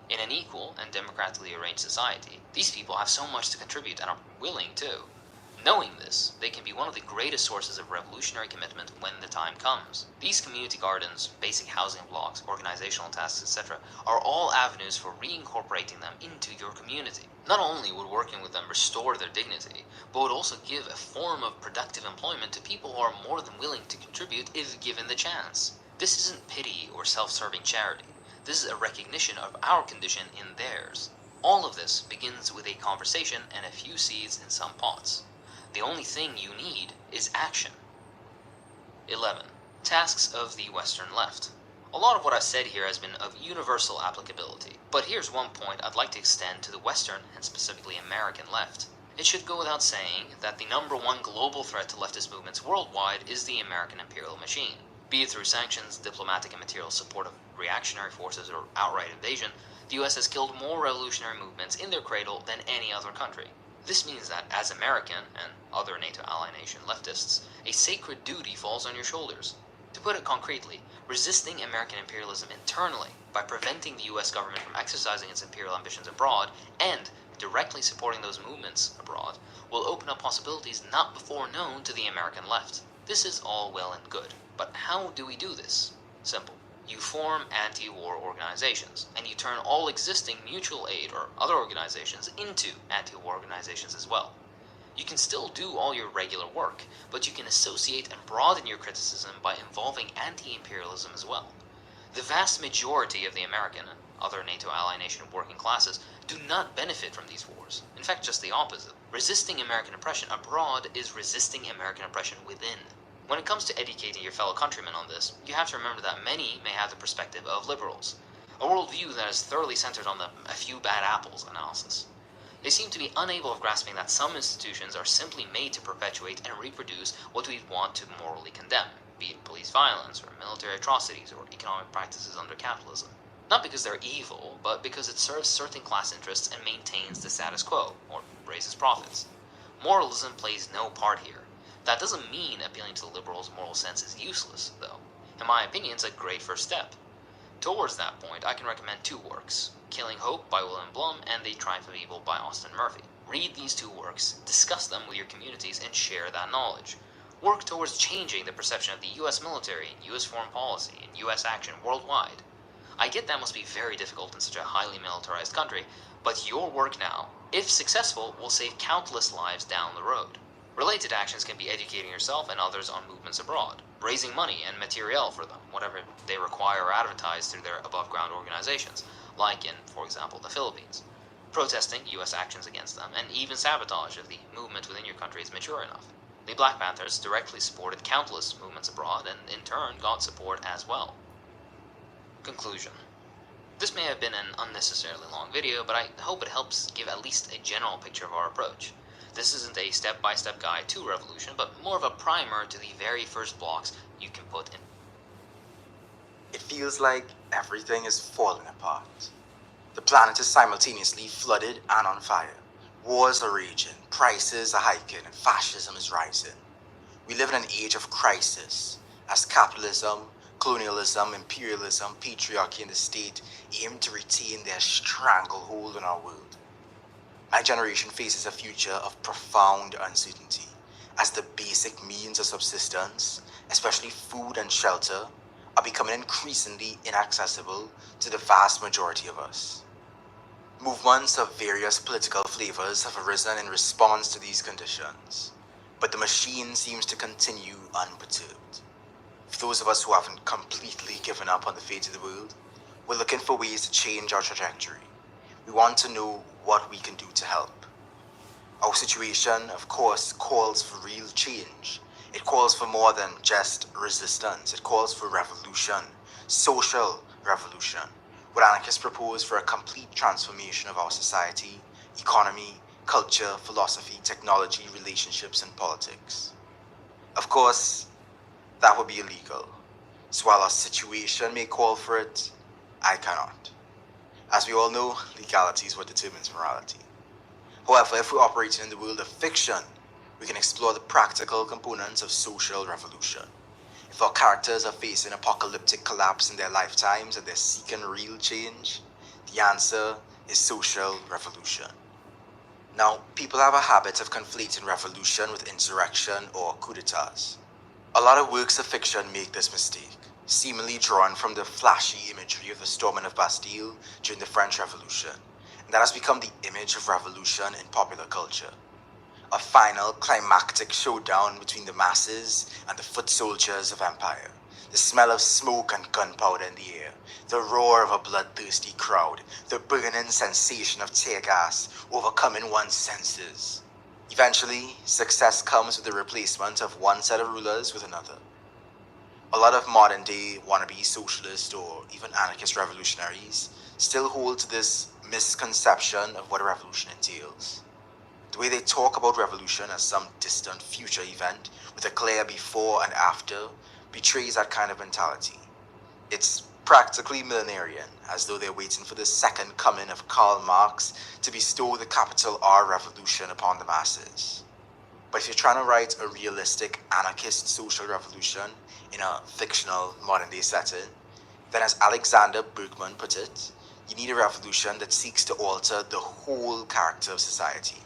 In an equal and democratically arranged society, these people have so much to contribute and are willing to. Knowing this, they can be one of the greatest sources of revolutionary commitment when the time comes. These community gardens, basic housing blocks, organizational tasks, etc. are all avenues for reincorporating them into your community. Not only would working with them restore their dignity, but would also give a form of productive employment to people who are more than willing to contribute if given the chance. This isn't pity or self-serving charity. This is a recognition of our condition in theirs. All of this begins with a conversation and a few seeds in some pots. The only thing you need is action. 11. Tasks of the Western left. A lot of what I've said here has been of universal applicability, but here's one point I'd like to extend to the Western and specifically American left. It should go without saying that the number one global threat to leftist movements worldwide is the American imperial machine. Be it through sanctions, diplomatic and material support of reactionary forces, or outright invasion, the US has killed more revolutionary movements in their cradle than any other country. This means that, as American, and other NATO ally nation leftists, a sacred duty falls on your shoulders. To put it concretely, resisting American imperialism internally by preventing the US government from exercising its imperial ambitions abroad, and directly supporting those movements abroad, will open up possibilities not before known to the American left. This is all well and good, but how do we do this? Simple. You form anti-war organizations, and you turn all existing mutual aid or other organizations into anti-war organizations as well. You can still do all your regular work, but you can associate and broaden your criticism by involving anti-imperialism as well. The vast majority of the American and other NATO ally nation working classes do not benefit from these wars. In fact, just the opposite. Resisting American oppression abroad is resisting American oppression within. When it comes to educating your fellow countrymen on this, you have to remember that many may have the perspective of liberals, a worldview that is thoroughly centered on the "a few bad apples" analysis. They seem to be unable of grasping that some institutions are simply made to perpetuate and reproduce what we want to morally condemn, be it police violence, or military atrocities, or economic practices under capitalism. Not because they're evil, but because it serves certain class interests and maintains the status quo, or raises profits. Moralism plays no part here. That doesn't mean appealing to the liberals' moral sense is useless, though. In my opinion, it's a great first step. Towards that point, I can recommend two works, Killing Hope by William Blum and The Triumph of Evil by Austin Murphy. Read these two works, discuss them with your communities, and share that knowledge. Work towards changing the perception of the US military, and US foreign policy, and US action worldwide. I get that must be very difficult in such a highly militarized country, but your work now, if successful, will save countless lives down the road. Related actions can be educating yourself and others on movements abroad, raising money and materiel for them, whatever they require or advertise through their above-ground organizations, like in, for example, the Philippines, protesting US actions against them, and even sabotage if the movement within your country is mature enough. The Black Panthers directly supported countless movements abroad and in turn got support as well. Conclusion. This may have been an unnecessarily long video, but I hope it helps give at least a general picture of our approach. This isn't a step-by-step guide to revolution, but more of a primer to the very first blocks you can put in It feels like everything is falling apart. The planet is simultaneously flooded and on fire. Wars are raging, prices are hiking, and fascism is rising. We live in an age of crisis, as capitalism, colonialism, imperialism, patriarchy, and the state aim to retain their stranglehold on our world. My generation faces a future of profound uncertainty, as the basic means of subsistence, especially food and shelter, are becoming increasingly inaccessible to the vast majority of us. Movements of various political flavors have arisen in response to these conditions, but the machine seems to continue unperturbed. For those of us who haven't completely given up on the fate of the world, we're looking for ways to change our trajectory. We want to know what we can do to help. Our situation, of course, calls for real change. It calls for more than just resistance. It calls for revolution, social revolution. What anarchists propose for a complete transformation of our society, economy, culture, philosophy, technology, relationships, and politics. Of course, that would be illegal. So while our situation may call for it, I cannot. As we all know, legality is what determines morality. However, if we're operating in the world of fiction, we can explore the practical components of social revolution. If our characters are facing apocalyptic collapse in their lifetimes and they're seeking real change, the answer is social revolution. Now, people have a habit of conflating revolution with insurrection or coup d'etats. A lot of works of fiction make this mistake, seemingly drawn from the flashy imagery of the storming of Bastille during the French Revolution, and that has become the image of revolution in popular culture. A final climactic showdown between the masses and the foot soldiers of empire. The smell of smoke and gunpowder in the air, the roar of a bloodthirsty crowd, the burning sensation of tear gas overcoming one's senses. Eventually, success comes with the replacement of one set of rulers with another. A lot of modern day wannabe socialist or even anarchist revolutionaries still hold to this misconception of what a revolution entails. The way they talk about revolution as some distant future event with a clear before and after betrays that kind of mentality. It's practically millenarian, as though they're waiting for the second coming of Karl Marx to bestow the capital R revolution upon the masses. But if you're trying to write a realistic anarchist social revolution in a fictional modern day setting, then as Alexander Berkman put it, you need a revolution that seeks to alter the whole character of society.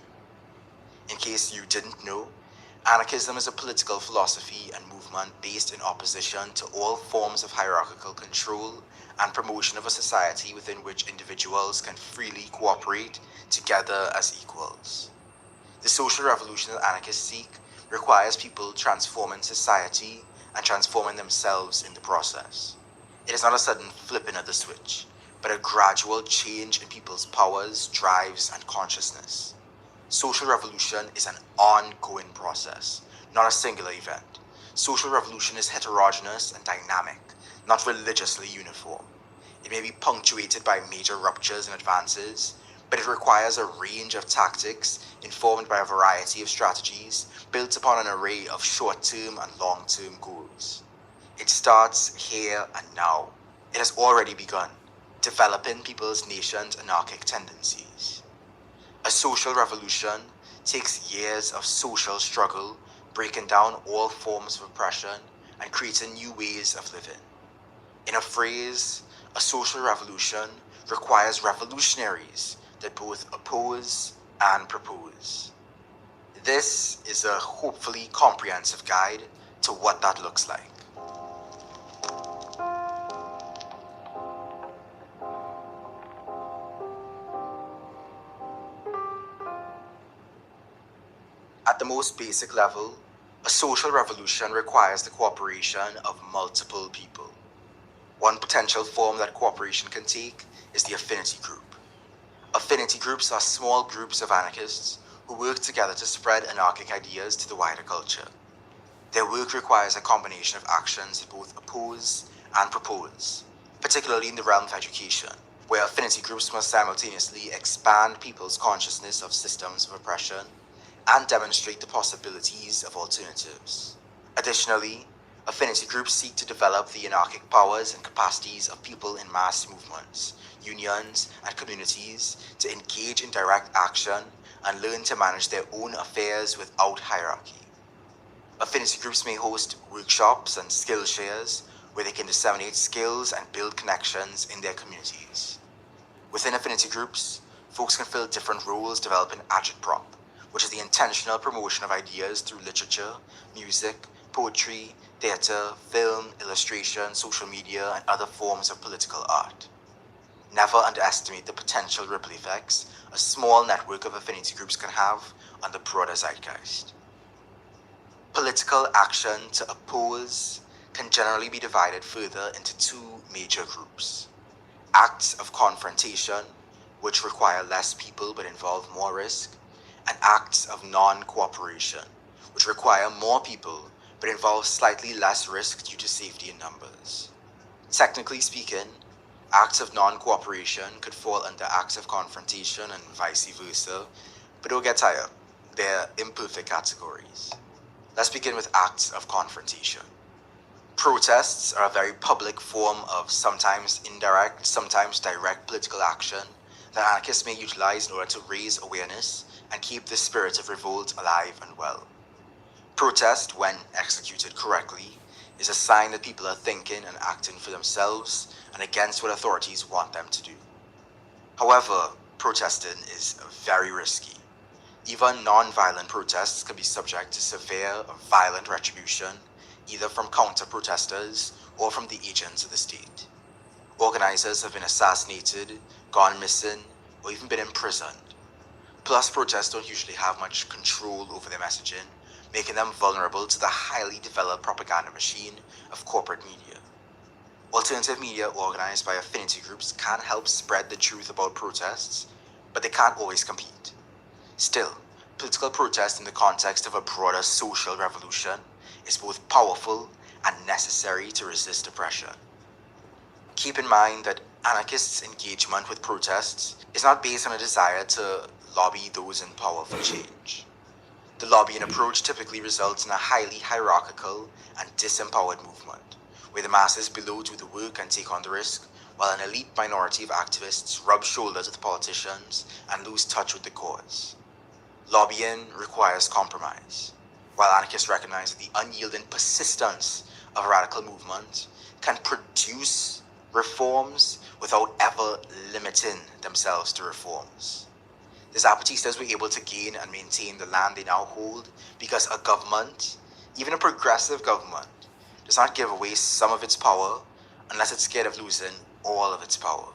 In case you didn't know, anarchism is a political philosophy and movement based in opposition to all forms of hierarchical control and promotion of a society within which individuals can freely cooperate together as equals. The social revolution that anarchists seek requires people transforming society and transforming themselves in the process. It is not a sudden flipping of the switch, but a gradual change in people's powers, drives, and consciousness. Social revolution is an ongoing process, not a singular event. Social revolution is heterogeneous and dynamic, not religiously uniform. It may be punctuated by major ruptures and advances, but it requires a range of tactics informed by a variety of strategies built upon an array of short-term and long-term goals. It starts here and now. It has already begun, developing people's nation's anarchic tendencies. A social revolution takes years of social struggle, breaking down all forms of oppression and creating new ways of living. In a phrase, a social revolution requires revolutionaries that both oppose and propose. This is a hopefully comprehensive guide to what that looks like. At the most basic level, a social revolution requires the cooperation of multiple people. One potential form that cooperation can take is the affinity group. Affinity groups are small groups of anarchists who work together to spread anarchic ideas to the wider culture. Their work requires a combination of actions that both oppose and propose, particularly in the realm of education, where affinity groups must simultaneously expand people's consciousness of systems of oppression and demonstrate the possibilities of alternatives. Additionally, Affinity groups seek to develop the anarchic powers and capacities of people in mass movements, unions, and communities to engage in direct action and learn to manage their own affairs without hierarchy. Affinity groups may host workshops and skill shares where they can disseminate skills and build connections in their communities. Within affinity groups, folks can fill different roles developing agitprop, which is the intentional promotion of ideas through literature, music, poetry, theatre, film, illustration, social media, and other forms of political art. Never underestimate the potential ripple effects a small network of affinity groups can have on the broader zeitgeist. Political action to oppose can generally be divided further into two major groups. Acts of confrontation, which require less people but involve more risk, and acts of non-cooperation, which require more people but involve slightly less risk due to safety in numbers. Technically speaking, acts of non-cooperation could fall under acts of confrontation and vice versa, but don't get tired, they're imperfect categories. Let's begin with acts of confrontation. Protests are a very public form of sometimes indirect, sometimes direct political action that anarchists may utilize in order to raise awareness and keep the spirit of revolt alive and well. Protest, when executed correctly, is a sign that people are thinking and acting for themselves and against what authorities want them to do. However, protesting is very risky. Even non-violent protests can be subject to severe or violent retribution, either from counter-protesters or from the agents of the state. Organizers have been assassinated, gone missing, or even been imprisoned. Plus, protests don't usually have much control over their messaging, making them vulnerable to the highly developed propaganda machine of corporate media. Alternative media organized by affinity groups can help spread the truth about protests, but they can't always compete. Still, political protest in the context of a broader social revolution is both powerful and necessary to resist oppression. Keep in mind that anarchists' engagement with protests is not based on a desire to lobby those in power for change. The lobbying approach typically results in a highly hierarchical and disempowered movement, where the masses below do the work and take on the risk, while an elite minority of activists rub shoulders with politicians and lose touch with the cause. Lobbying requires compromise. While anarchists recognize that the unyielding persistence of a radical movement can produce reforms without ever limiting themselves to reforms. The Zapatistas were able to gain and maintain the land they now hold because a government, even a progressive government, does not give away some of its power unless it's scared of losing all of its power.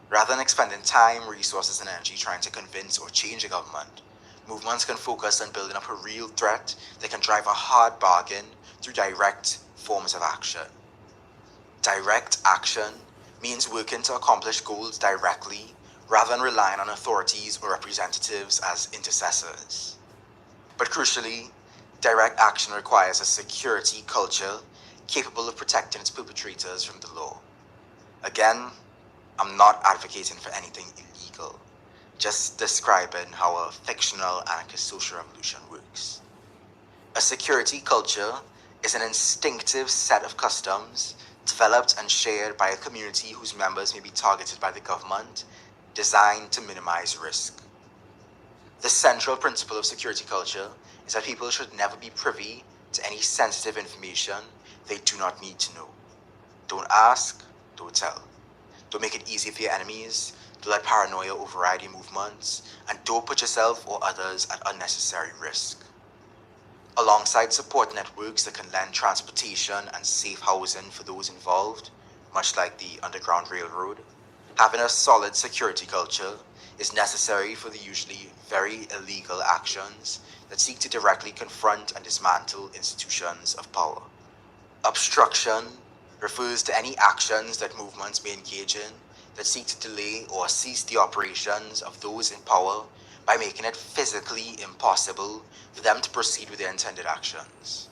Rather than expending time, resources, and energy trying to convince or change a government, movements can focus on building up a real threat that can drive a hard bargain through direct forms of action. Direct action means working to accomplish goals directly rather than relying on authorities or representatives as intercessors. But crucially, direct action requires a security culture capable of protecting its perpetrators from the law. Again, I'm not advocating for anything illegal, just describing how a fictional anarchist social revolution works. A security culture is an instinctive set of customs developed and shared by a community whose members may be targeted by the government, designed to minimize risk. The central principle of security culture is that people should never be privy to any sensitive information they do not need to know. Don't ask, don't tell. Don't make it easy for your enemies, don't let paranoia override your movements, and don't put yourself or others at unnecessary risk. Alongside support networks that can lend transportation and safe housing for those involved, much like the Underground Railroad, having a solid security culture is necessary for the usually very illegal actions that seek to directly confront and dismantle institutions of power. Obstruction refers to any actions that movements may engage in that seek to delay or cease the operations of those in power by making it physically impossible for them to proceed with their intended actions.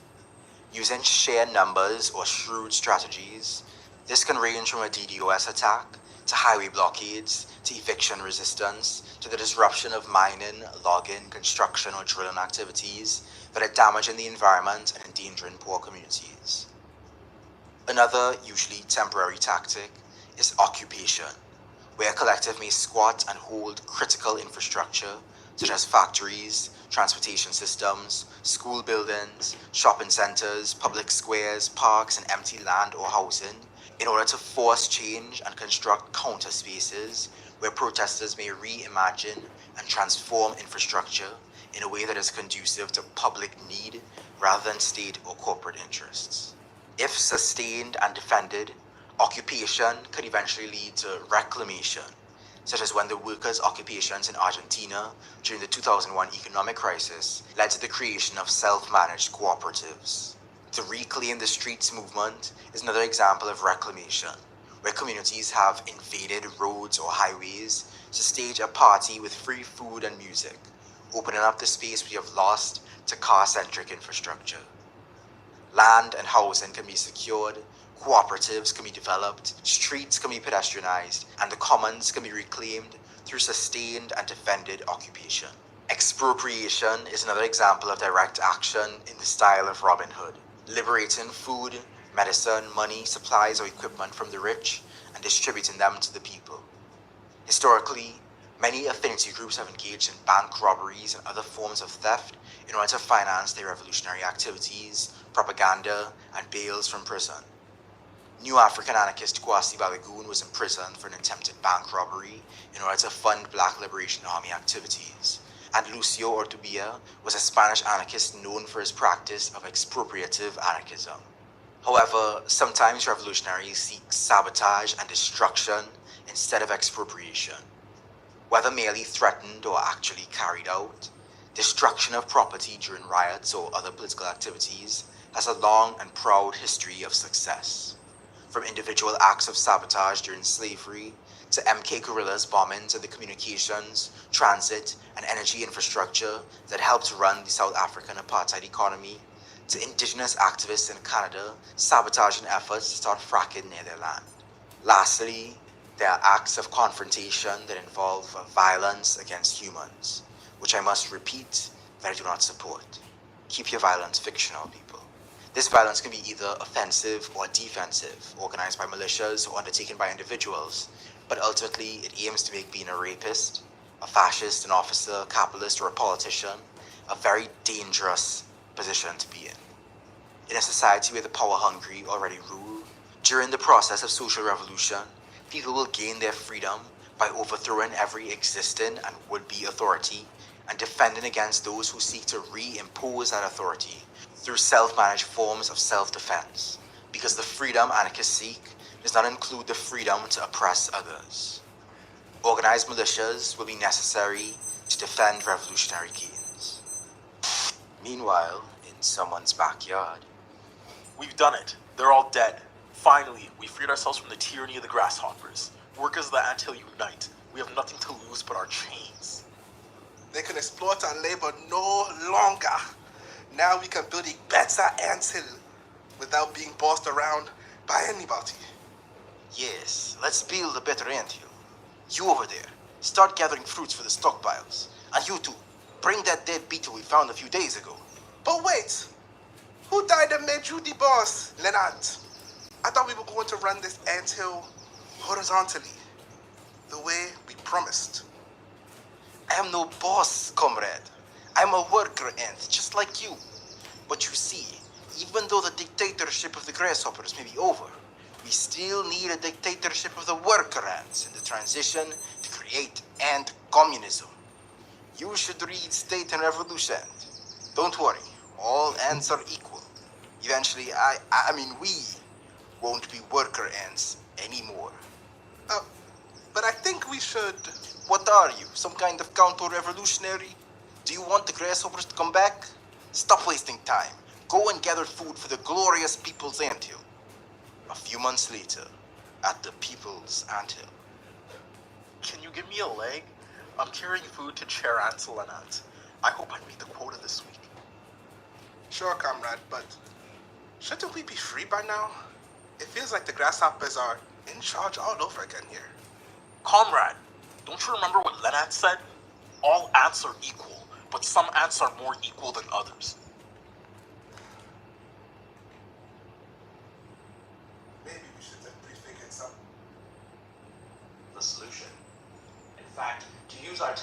Using sheer numbers or shrewd strategies, this can range from a DDoS attack to highway blockades to eviction resistance to the disruption of mining, logging, construction, or drilling activities that are damaging the environment and endangering poor communities. Another, usually temporary tactic, is occupation, where a collective may squat and hold critical infrastructure such as factories, transportation systems, school buildings, shopping centers, public squares, parks, and empty land or housing in order to force change and construct counter spaces where protesters may reimagine and transform infrastructure in a way that is conducive to public need rather than state or corporate interests. If sustained and defended, occupation could eventually lead to reclamation, such as when the workers' occupations in Argentina during the 2001 economic crisis led to the creation of self-managed cooperatives. The Reclaim the Streets movement is another example of reclamation, where communities have invaded roads or highways to stage a party with free food and music, opening up the space we have lost to car-centric infrastructure. Land and housing can be secured, cooperatives can be developed, streets can be pedestrianized, and the commons can be reclaimed through sustained and defended occupation. Expropriation is another example of direct action in the style of Robin Hood, liberating food, medicine, money, supplies, or equipment from the rich and distributing them to the people. Historically, many affinity groups have engaged in bank robberies and other forms of theft in order to finance their revolutionary activities, propaganda, and bails from prison. New African anarchist Kwasi Balagoon was imprisoned for an attempted bank robbery in order to fund Black Liberation Army activities, and Lucio Ortubia was a Spanish anarchist known for his practice of expropriative anarchism. However, sometimes revolutionaries seek sabotage and destruction instead of expropriation. Whether merely threatened or actually carried out, destruction of property during riots or other political activities has a long and proud history of success. From individual acts of sabotage during slavery to MK guerrillas bombings of the communications, transit, and energy infrastructure that helped run the South African apartheid economy, to indigenous activists in Canada sabotaging efforts to start fracking near their land. Lastly, there are acts of confrontation that involve violence against humans, which I must repeat that I do not support. Keep your violence fictional, people. This violence can be either offensive or defensive, organized by militias or undertaken by individuals, but ultimately it aims to make being a rapist, a fascist, an officer, a capitalist, or a politician a very dangerous position to be in. In a society where the power-hungry already rule, during the process of social revolution, people will gain their freedom by overthrowing every existing and would-be authority and defending against those who seek to reimpose that authority through self-managed forms of self-defense, because the freedom anarchists seek does not include the freedom to oppress others. Organized militias will be necessary to defend revolutionary gains. Meanwhile, in someone's backyard, We've done it. They're all dead. Finally, we freed ourselves from the tyranny of the grasshoppers. Workers of the anthill unite. We have nothing to lose but our chains. They can exploit our labor no longer. Now we can build a better anthill without being bossed around by anybody. yes, let's build a better anthill. You over there, start gathering fruits for the stockpiles. And you two, bring that dead beetle we found a few days ago. But wait! Who died and made you the boss, Leonard? I thought we were going to run this anthill horizontally, the way we promised. I am no boss, comrade. I'm a worker ant, just like you. But you see, even though the dictatorship of the grasshoppers may be over, we still need a dictatorship of the worker ants in the transition to create ant communism. You should read State and Revolution. Don't worry, all ants are equal. Eventually, we won't be worker ants anymore. But I think we should... What are you, some kind of counter-revolutionary? Do you want the grasshoppers to come back? Stop wasting time. Go and gather food for the glorious People's Anthill. A few months later, at the People's Anthill. Can you give me a leg? I'm carrying food to Chair Ansel and Aunt. I hope I meet the quota this week. Sure, comrade, but shouldn't we be free by now? It feels like the grasshoppers are in charge all over again here. Comrade, don't you remember what Leonard said? All ants are equal, but some ants are more equal than others. use our...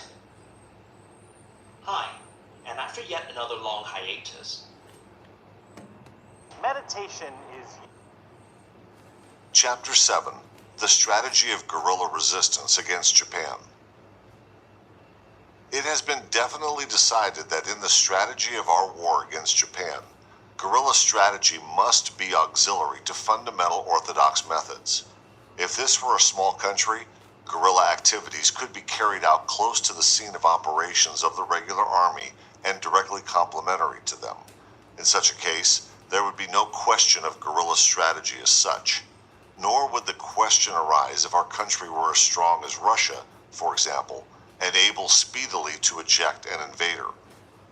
Hi, and after yet another long hiatus, meditation is... Chapter 7. The Strategy of Guerrilla Resistance Against Japan. It has been definitely decided that in the strategy of our war against Japan, guerrilla strategy must be auxiliary to fundamental orthodox methods. If this were a small country, guerrilla activities could be carried out close to the scene of operations of the regular army and directly complementary to them. In such a case, there would be no question of guerrilla strategy as such, nor would the question arise if our country were as strong as Russia, for example, and able speedily to eject an invader.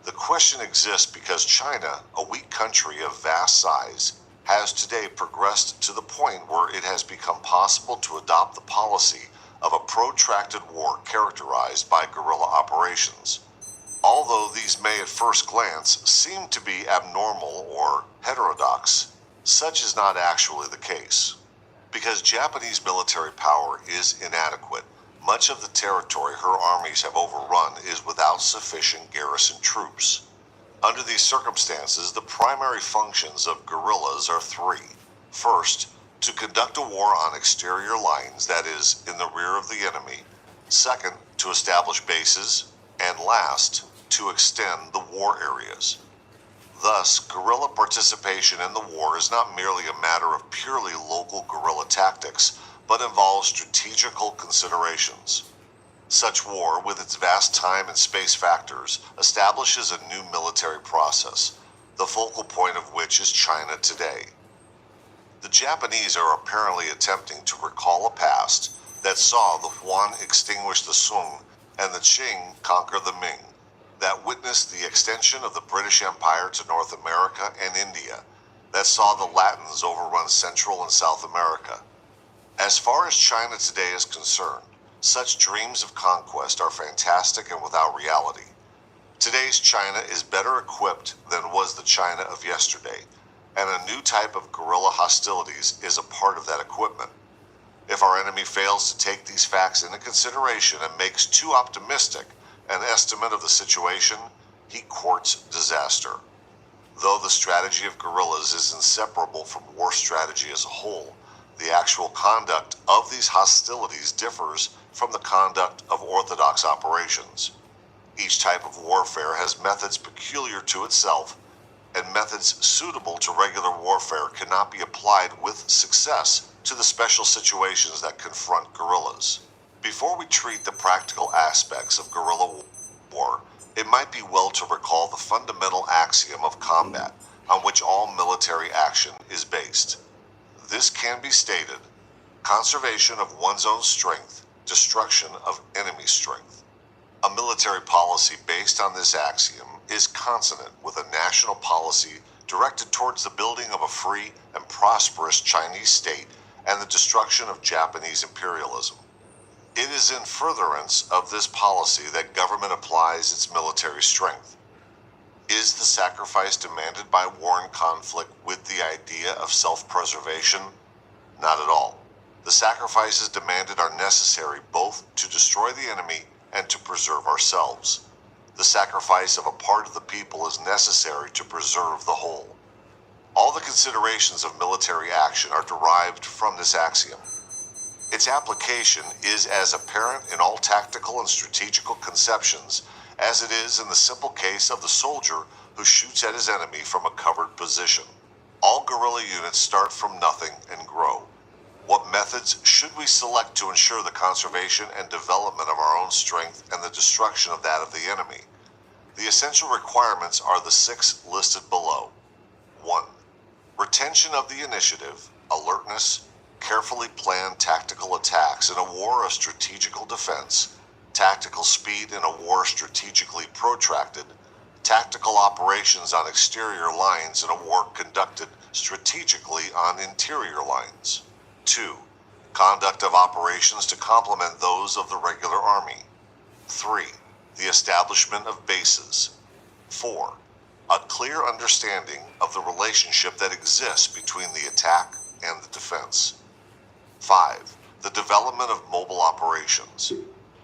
The question exists because China, a weak country of vast size, has today progressed to the point where it has become possible to adopt the policy of a protracted war characterized by guerrilla operations. Although these may at first glance seem to be abnormal or heterodox, such is not actually the case. Because Japanese military power is inadequate, much of the territory her armies have overrun is without sufficient garrison troops. Under these circumstances, the primary functions of guerrillas are three. First, to conduct a war on exterior lines, that is, in the rear of the enemy. Second, to establish bases. And last, to extend the war areas. Thus, guerrilla participation in the war is not merely a matter of purely local guerrilla tactics, but involves strategical considerations. Such war, with its vast time and space factors, establishes a new military process, the focal point of which is China today. The Japanese are apparently attempting to recall a past that saw the Yuan extinguish the Sung and the Qing conquer the Ming, that witnessed the extension of the British Empire to North America and India, that saw the Latins overrun Central and South America. As far as China today is concerned, such dreams of conquest are fantastic and without reality. Today's China is better equipped than was the China of yesterday, and a new type of guerrilla hostilities is a part of that equipment. If our enemy fails to take these facts into consideration and makes too optimistic an estimate of the situation, he courts disaster. Though the strategy of guerrillas is inseparable from war strategy as a whole, the actual conduct of these hostilities differs from the conduct of orthodox operations. Each type of warfare has methods peculiar to itself, and methods suitable to regular warfare cannot be applied with success to the special situations that confront guerrillas. Before we treat the practical aspects of guerrilla war, it might be well to recall the fundamental axiom of combat on which all military action is based. This can be stated: conservation of one's own strength, destruction of enemy strength. A military policy based on this axiom is consonant with a national policy directed towards the building of a free and prosperous Chinese state and the destruction of Japanese imperialism. It is in furtherance of this policy that government applies its military strength. Is the sacrifice demanded by war and conflict with the idea of self-preservation? Not at all. The sacrifices demanded are necessary both to destroy the enemy and to preserve ourselves. The sacrifice of a part of the people is necessary to preserve the whole. All the considerations of military action are derived from this axiom. Its application is as apparent in all tactical and strategical conceptions as it is in the simple case of the soldier who shoots at his enemy from a covered position. All guerrilla units start from nothing and grow. What methods should we select to ensure the conservation and development of our own strength and the destruction of that of the enemy? The essential requirements are the six listed below. 1. Retention of the initiative, alertness, carefully planned tactical attacks in a war of strategical defense, tactical speed in a war strategically protracted, tactical operations on exterior lines in a war conducted strategically on interior lines. 2. Conduct of operations to complement those of the regular army. 3. The establishment of bases. 4. A clear understanding of the relationship that exists between the attack and the defense. 5. The development of mobile operations.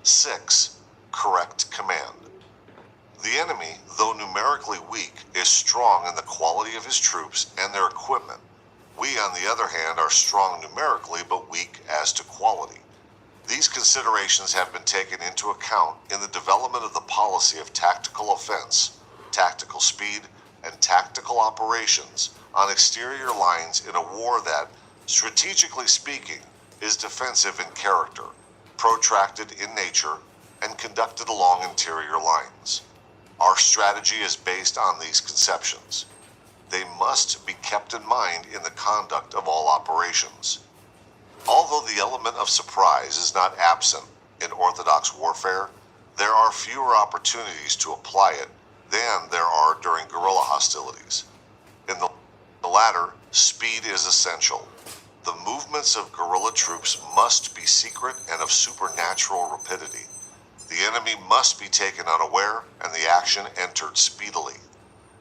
6. correct command. The enemy, though numerically weak, is strong in the quality of his troops and their equipment. We, on the other hand, are strong numerically but weak as to quality. These considerations have been taken into account in the development of the policy of tactical offense, tactical speed, and tactical operations on exterior lines in a war that, strategically speaking, is defensive in character, protracted in nature, and conducted along interior lines. Our strategy is based on these conceptions. They must be kept in mind in the conduct of all operations. Although the element of surprise is not absent in orthodox warfare, there are fewer opportunities to apply it than there are during guerrilla hostilities. In the latter, speed is essential. The movements of guerrilla troops must be secret and of supernatural rapidity. The enemy must be taken unaware and the action entered speedily.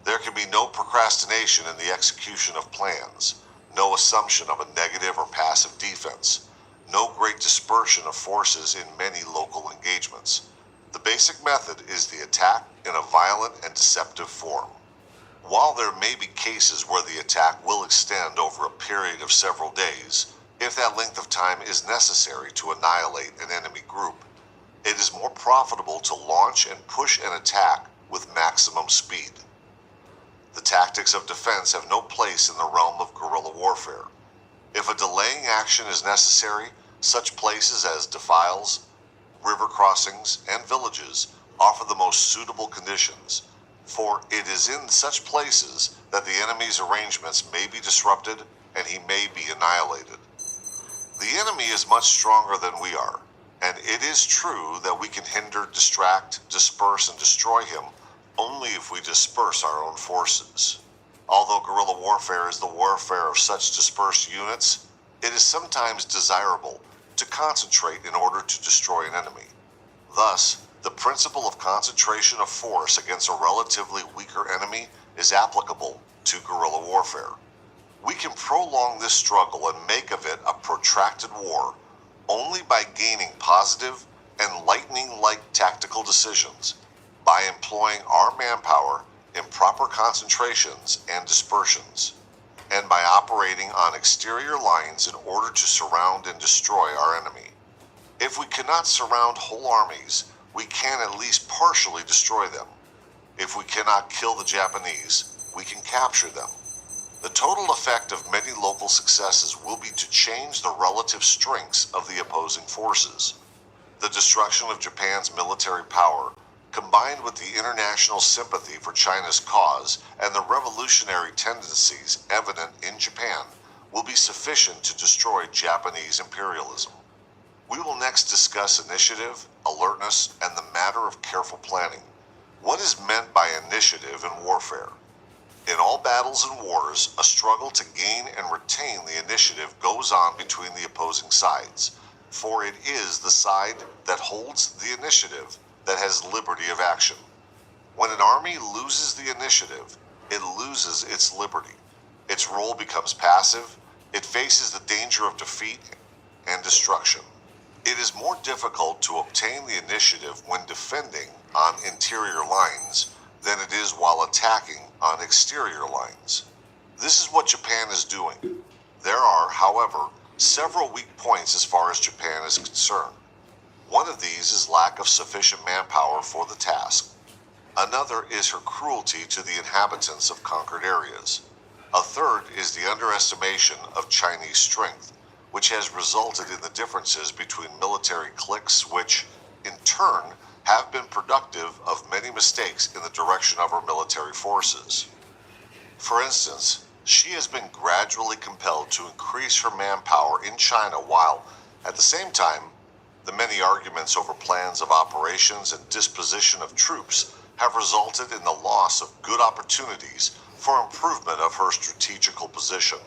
There can be no procrastination in the execution of plans, no assumption of a negative or passive defense, no great dispersion of forces in many local engagements. The basic method is the attack in a violent and deceptive form. While there may be cases where the attack will extend over a period of several days, if that length of time is necessary to annihilate an enemy group, it is more profitable to launch and push an attack with maximum speed. The tactics of defense have no place in the realm of guerrilla warfare. If a delaying action is necessary, such places as defiles, river crossings, and villages offer the most suitable conditions, for it is in such places that the enemy's arrangements may be disrupted and he may be annihilated. The enemy is much stronger than we are, and it is true that we can hinder, distract, disperse, and destroy him only if we disperse our own forces. Although guerrilla warfare is the warfare of such dispersed units, it is sometimes desirable to concentrate in order to destroy an enemy. Thus, the principle of concentration of force against a relatively weaker enemy is applicable to guerrilla warfare. We can prolong this struggle and make of it a protracted war only by gaining positive and lightning-like tactical decisions, by employing our manpower in proper concentrations and dispersions, and by operating on exterior lines in order to surround and destroy our enemy. If we cannot surround whole armies, we can at least partially destroy them. If we cannot kill the Japanese, we can capture them. The total effect of many local successes will be to change the relative strengths of the opposing forces. The destruction of Japan's military power, combined with the international sympathy for China's cause and the revolutionary tendencies evident in Japan, will be sufficient to destroy Japanese imperialism. We will next discuss initiative, alertness, and the matter of careful planning. What is meant by initiative in warfare? In all battles and wars, a struggle to gain and retain the initiative goes on between the opposing sides, for it is the side that holds the initiative that has liberty of action. When an army loses the initiative, it loses its liberty. Its role becomes passive. It faces the danger of defeat and destruction. It is more difficult to obtain the initiative when defending on interior lines than it is while attacking on exterior lines. This is what Japan is doing. There are, however, several weak points as far as Japan is concerned. One of these is lack of sufficient manpower for the task. Another is her cruelty to the inhabitants of conquered areas. A third is the underestimation of Chinese strength, which has resulted in the differences between military cliques which, in turn, have been productive of many mistakes in the direction of our military forces. For instance, she has been gradually compelled to increase her manpower in China while, at the same time, the many arguments over plans of operations and disposition of troops have resulted in the loss of good opportunities for improvement of her strategical position.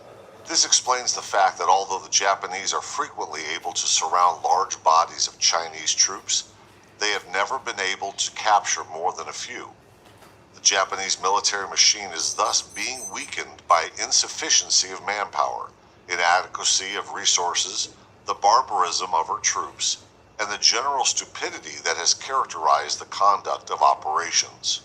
This explains the fact that although the Japanese are frequently able to surround large bodies of Chinese troops, they have never been able to capture more than a few. The Japanese military machine is thus being weakened by insufficiency of manpower, inadequacy of resources, the barbarism of her troops, and the general stupidity that has characterized the conduct of operations.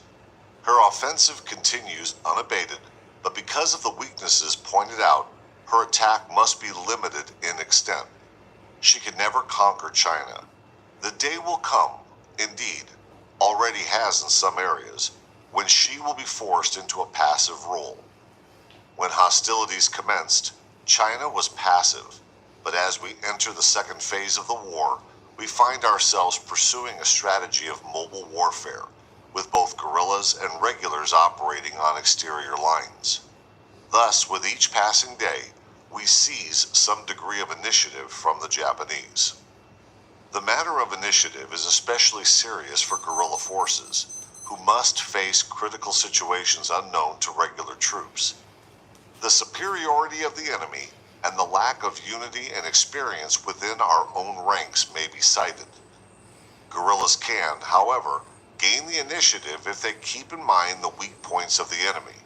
Her offensive continues unabated, but because of the weaknesses pointed out, her attack must be limited in extent. She can never conquer China. The day will come, indeed, already has in some areas, when she will be forced into a passive role. When hostilities commenced, China was passive, but as we enter the second phase of the war, we find ourselves pursuing a strategy of mobile warfare, with both guerrillas and regulars operating on exterior lines. Thus, with each passing day, we seize some degree of initiative from the Japanese. The matter of initiative is especially serious for guerrilla forces, who must face critical situations unknown to regular troops. The superiority of the enemy and the lack of unity and experience within our own ranks may be cited. Guerrillas can, however, gain the initiative if they keep in mind the weak points of the enemy.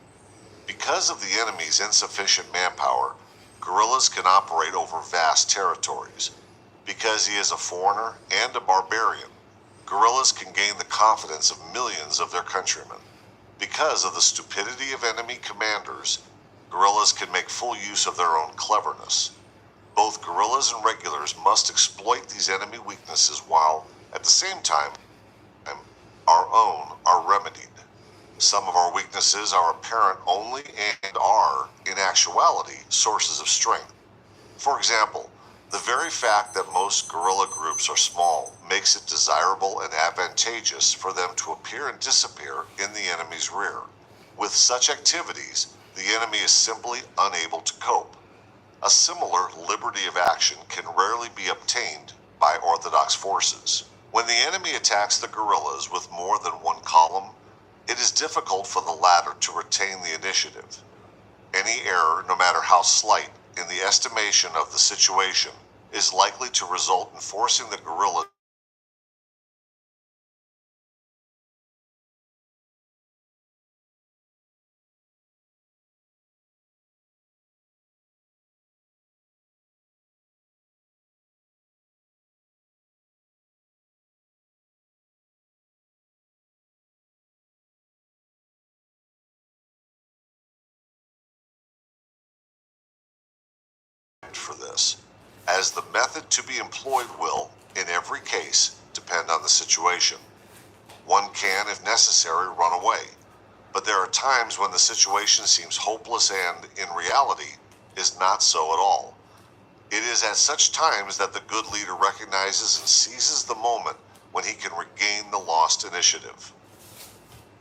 Because of the enemy's insufficient manpower, guerrillas can operate over vast territories. Because he is a foreigner and a barbarian, guerrillas can gain the confidence of millions of their countrymen. Because of the stupidity of enemy commanders, guerrillas can make full use of their own cleverness. Both guerrillas and regulars must exploit these enemy weaknesses while, at the same time, our own are remedied. Some of our weaknesses are apparent only and are, in actuality, sources of strength. For example, the very fact that most guerrilla groups are small makes it desirable and advantageous for them to appear and disappear in the enemy's rear. With such activities, the enemy is simply unable to cope. A similar liberty of action can rarely be obtained by orthodox forces. When the enemy attacks the guerrillas with more than one column, it is difficult for the latter to retain the initiative. Any error, no matter how slight, in the estimation of the situation, is likely to result in forcing the guerrillas for this, as the method to be employed will, in every case, depend on the situation. One can, if necessary, run away, but there are times when the situation seems hopeless and, in reality, is not so at all. It is at such times that the good leader recognizes and seizes the moment when he can regain the lost initiative.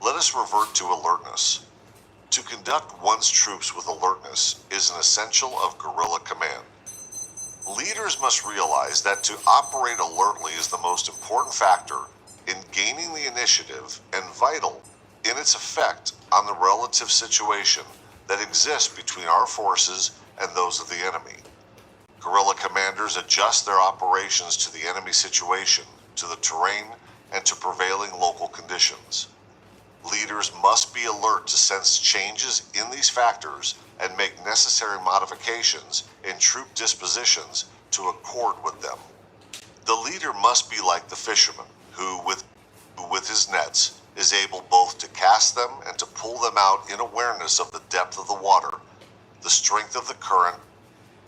Let us revert to alertness. To conduct one's troops with alertness is an essential of guerrilla command. Leaders must realize that to operate alertly is the most important factor in gaining the initiative and vital in its effect on the relative situation that exists between our forces and those of the enemy. Guerrilla commanders adjust their operations to the enemy situation, to the terrain, and to prevailing local conditions. Leaders must be alert to sense changes in these factors and make necessary modifications in troop dispositions to accord with them. The leader must be like the fisherman, who with his nets is able both to cast them and to pull them out in awareness of the depth of the water, the strength of the current,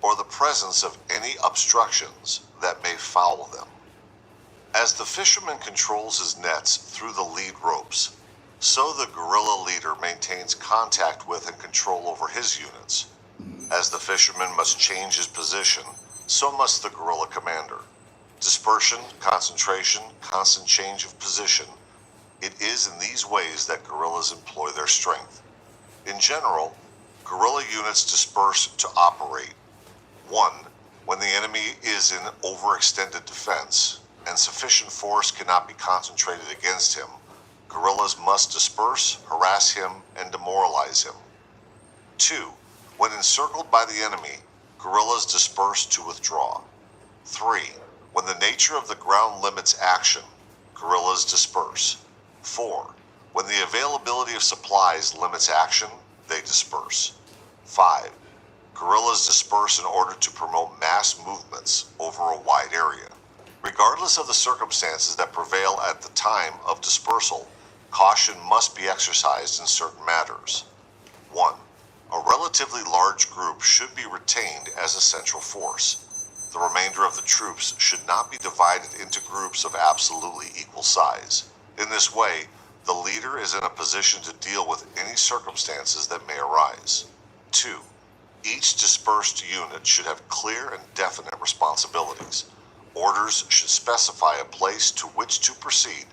or the presence of any obstructions that may foul them. As the fisherman controls his nets through the lead ropes, so the guerrilla leader maintains contact with and control over his units. As the fisherman must change his position, so must the guerrilla commander. Dispersion, concentration, constant change of position. It is in these ways that guerrillas employ their strength. In general, guerrilla units disperse to operate. 1. When the enemy is in overextended defense and sufficient force cannot be concentrated against him, guerrillas must disperse, harass him, and demoralize him. 2. When encircled by the enemy, guerrillas disperse to withdraw. 3. When the nature of the ground limits action, guerrillas disperse. 4. When the availability of supplies limits action, they disperse. 5. Guerrillas disperse in order to promote mass movements over a wide area. Regardless of the circumstances that prevail at the time of dispersal, caution must be exercised in certain matters. 1. A relatively large group should be retained as a central force. The remainder of the troops should not be divided into groups of absolutely equal size. In this way, the leader is in a position to deal with any circumstances that may arise. 2. Each dispersed unit should have clear and definite responsibilities. Orders should specify a place to which to proceed,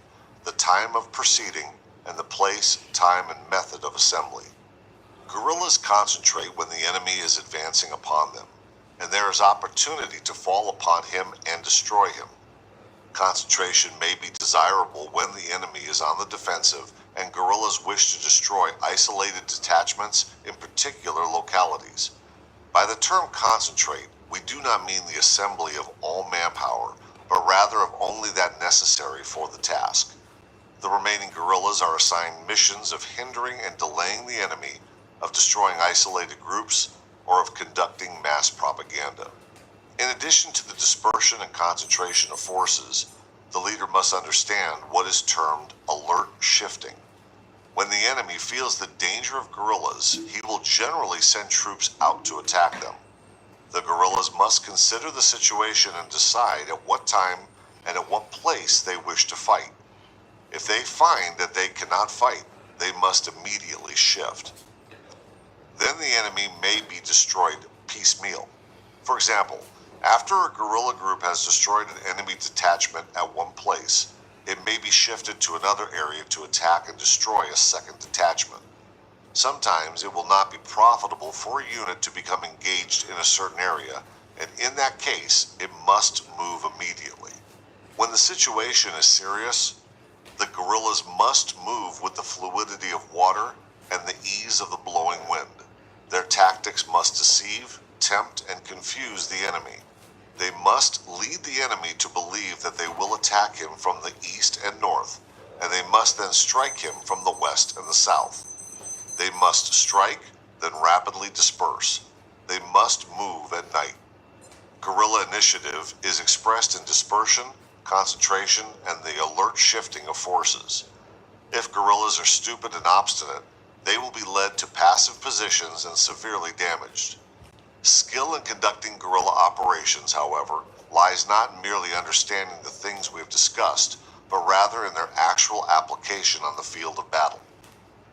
the time of proceeding, and the place, time, and method of assembly. Guerrillas concentrate when the enemy is advancing upon them, and there is opportunity to fall upon him and destroy him. Concentration may be desirable when the enemy is on the defensive and guerrillas wish to destroy isolated detachments in particular localities. By the term concentrate, we do not mean the assembly of all manpower, but rather of only that necessary for the task. The remaining guerrillas are assigned missions of hindering and delaying the enemy, of destroying isolated groups, or of conducting mass propaganda. In addition to the dispersion and concentration of forces, the leader must understand what is termed alert shifting. When the enemy feels the danger of guerrillas, he will generally send troops out to attack them. The guerrillas must consider the situation and decide at what time and at what place they wish to fight. If they find that they cannot fight, they must immediately shift. Then the enemy may be destroyed piecemeal. For example, after a guerrilla group has destroyed an enemy detachment at one place, it may be shifted to another area to attack and destroy a second detachment. Sometimes it will not be profitable for a unit to become engaged in a certain area, and in that case, it must move immediately. When the situation is serious, the guerrillas must move with the fluidity of water and the ease of the blowing wind. Their tactics must deceive, tempt, and confuse the enemy. They must lead the enemy to believe that they will attack him from the east and north, and they must then strike him from the west and the south. They must strike, then rapidly disperse. They must move at night. Guerrilla initiative is expressed in dispersion, concentration, and the alert shifting of forces. If guerrillas are stupid and obstinate, they will be led to passive positions and severely damaged. Skill in conducting guerrilla operations, however, lies not in merely understanding the things we have discussed, but rather in their actual application on the field of battle.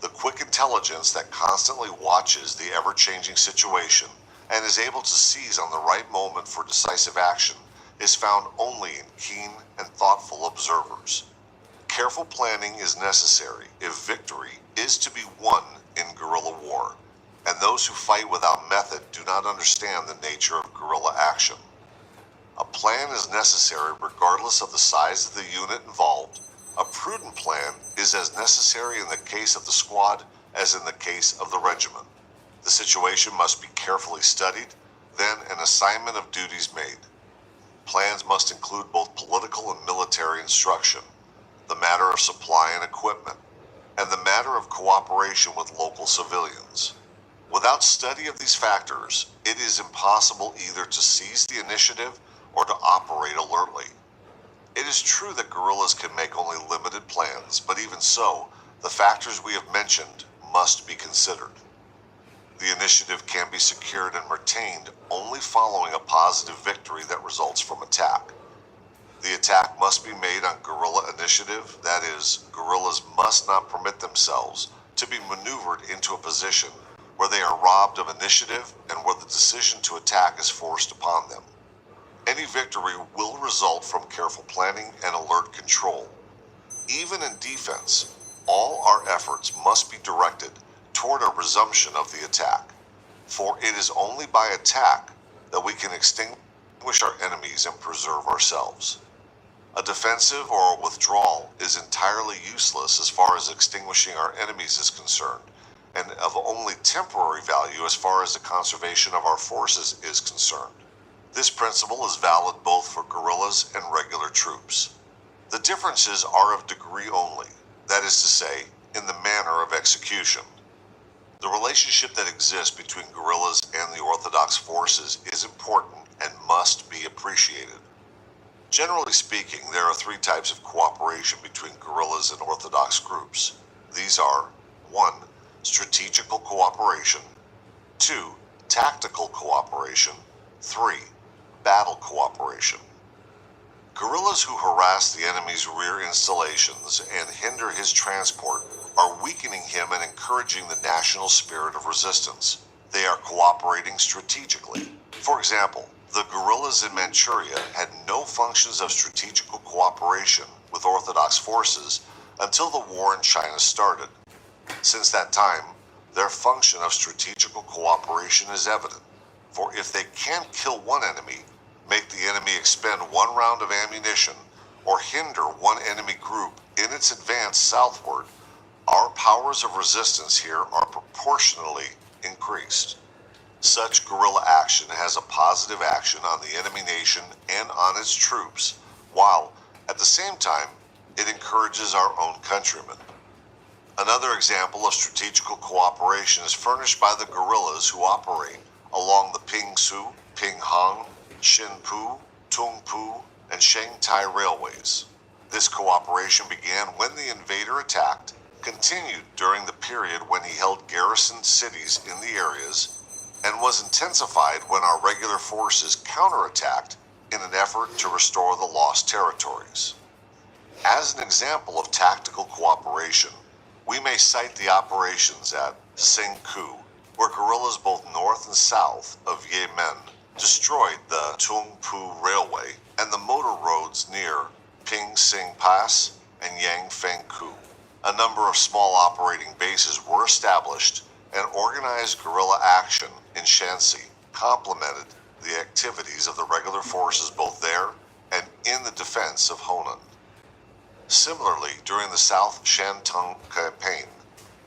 The quick intelligence that constantly watches the ever-changing situation and is able to seize on the right moment for decisive action is found only in keen and thoughtful observers. Careful planning is necessary if victory is to be won in guerrilla war, and those who fight without method do not understand the nature of guerrilla action. A plan is necessary regardless of the size of the unit involved. A prudent plan is as necessary in the case of the squad as in the case of the regiment. The situation must be carefully studied, then an assignment of duties made. Plans must include both political and military instruction, the matter of supply and equipment, and the matter of cooperation with local civilians. Without study of these factors, it is impossible either to seize the initiative or to operate alertly. It is true that guerrillas can make only limited plans, but even so, the factors we have mentioned must be considered. The initiative can be secured and retained only following a positive victory that results from attack. The attack must be made on guerrilla initiative, that is, guerrillas must not permit themselves to be maneuvered into a position where they are robbed of initiative and where the decision to attack is forced upon them. Any victory will result from careful planning and alert control. Even in defense, all our efforts must be directed toward a resumption of the attack, for it is only by attack that we can extinguish our enemies and preserve ourselves. A defensive or a withdrawal is entirely useless as far as extinguishing our enemies is concerned, and of only temporary value as far as the conservation of our forces is concerned. This principle is valid both for guerrillas and regular troops. The differences are of degree only, that is to say, in the manner of execution. The relationship that exists between guerrillas and the orthodox forces is important and must be appreciated. Generally speaking, there are three types of cooperation between guerrillas and orthodox groups. These are 1. Strategical cooperation, 2. Tactical cooperation, 3. Battle cooperation. Guerrillas who harass the enemy's rear installations and hinder his transport are weakening him and encouraging the national spirit of resistance. They are cooperating strategically. For example, the guerrillas in Manchuria had no functions of strategical cooperation with Orthodox forces until the war in China started. Since that time, their function of strategical cooperation is evident, for if they can't kill one enemy, make the enemy expend one round of ammunition, or hinder one enemy group in its advance southward, our powers of resistance here are proportionally increased. Such guerrilla action has a positive action on the enemy nation and on its troops, while, at the same time, it encourages our own countrymen. Another example of strategical cooperation is furnished by the guerrillas who operate along the Pingsu, Pinghang, Xinpu, Tungpu, and Shangtai railways. This cooperation began when the invader attacked, continued during the period when he held garrisoned cities in the areas, and was intensified when our regular forces counterattacked in an effort to restore the lost territories. As an example of tactical cooperation, we may cite the operations at Sengku, where guerrillas both north and south of Yemen destroyed the Tungpu Railway and the motor roads near Ping Sing Pass and Yangfengku. A number of small operating bases were established, and organized guerrilla action in Shanxi complemented the activities of the regular forces both there and in the defense of Honan. Similarly, during the South Shantung campaign,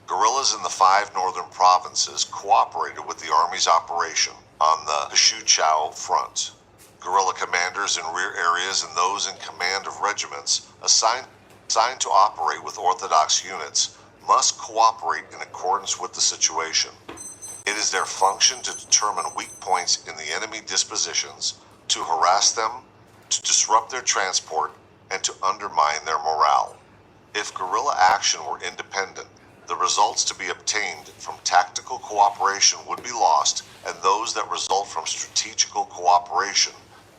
guerrillas in the 5 northern provinces cooperated with the Army's operation on the Pishuchao front. Guerrilla commanders in rear areas and those in command of regiments assigned to operate with Orthodox units must cooperate in accordance with the situation. It is their function to determine weak points in the enemy dispositions, to harass them, to disrupt their transport, and to undermine their morale. If guerrilla action were independent, the results to be obtained from tactical cooperation would be lost, and those that result from strategical cooperation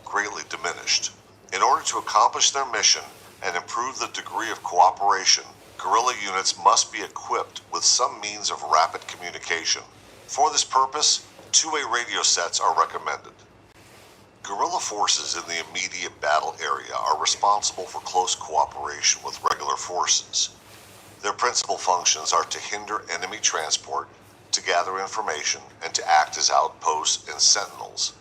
greatly diminished. In order to accomplish their mission and improve the degree of cooperation, guerrilla units must be equipped with some means of rapid communication. For this purpose, two-way radio sets are recommended. Guerrilla forces in the immediate battle area are responsible for close cooperation with regular forces. Their principal functions are to hinder enemy transport, to gather information, and to act as outposts and sentinels.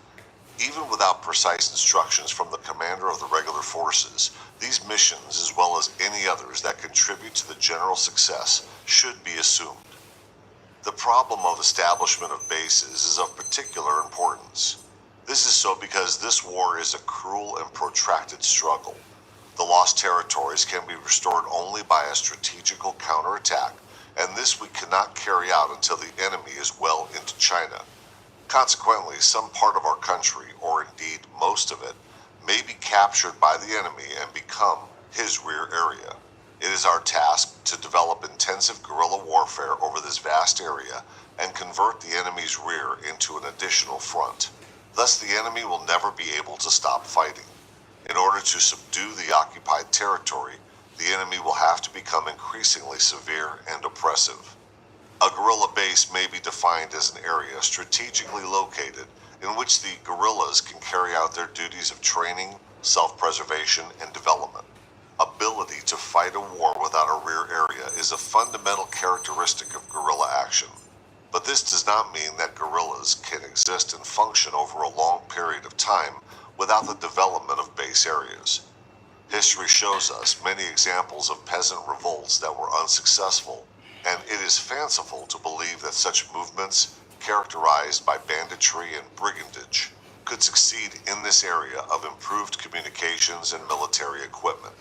Even without precise instructions from the commander of the regular forces, these missions, as well as any others that contribute to the general success, should be assumed. The problem of establishment of bases is of particular importance. This is so because this war is a cruel and protracted struggle. The lost territories can be restored only by a strategical counterattack, and this we cannot carry out until the enemy is well into China. Consequently, some part of our country, or indeed most of it, may be captured by the enemy and become his rear area. It is our task to develop intensive guerrilla warfare over this vast area and convert the enemy's rear into an additional front. Thus, the enemy will never be able to stop fighting. In order to subdue the occupied territory, the enemy will have to become increasingly severe and oppressive. A guerrilla base may be defined as an area strategically located in which the guerrillas can carry out their duties of training, self-preservation, and development. Ability to fight a war without a rear area is a fundamental characteristic of guerrilla action. But this does not mean that guerrillas can exist and function over a long period of time without the development of base areas. History shows us many examples of peasant revolts that were unsuccessful, and it is fanciful to believe that such movements, characterized by banditry and brigandage, could succeed in this area of improved communications and military equipment.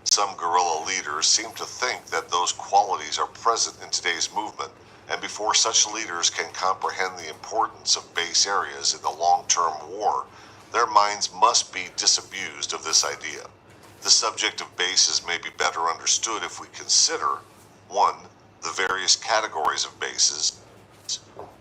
Some guerrilla leaders seem to think that those qualities are present in today's movement, and before such leaders can comprehend the importance of base areas in the long-term war, their minds must be disabused of this idea. The subject of bases may be better understood if we consider 1. The various categories of bases,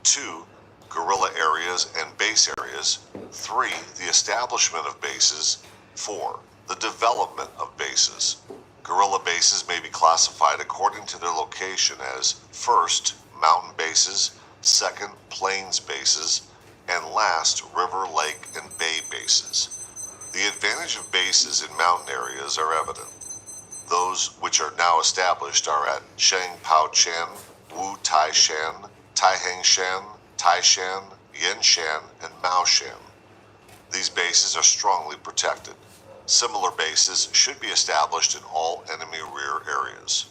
2. Guerrilla areas and base areas, 3. The establishment of bases, 4. The development of bases. Guerrilla bases may be classified according to their location as first, mountain bases, second, plains bases, and last, river, lake, and bay bases. The advantage of bases in mountain areas are evident. Those which are now established are at Shangpao Chen, Wu Tai Shan, Taihang Shan, Taishan, Yanshan, and Maoshan. These bases are strongly protected. Similar bases should be established in all enemy rear areas.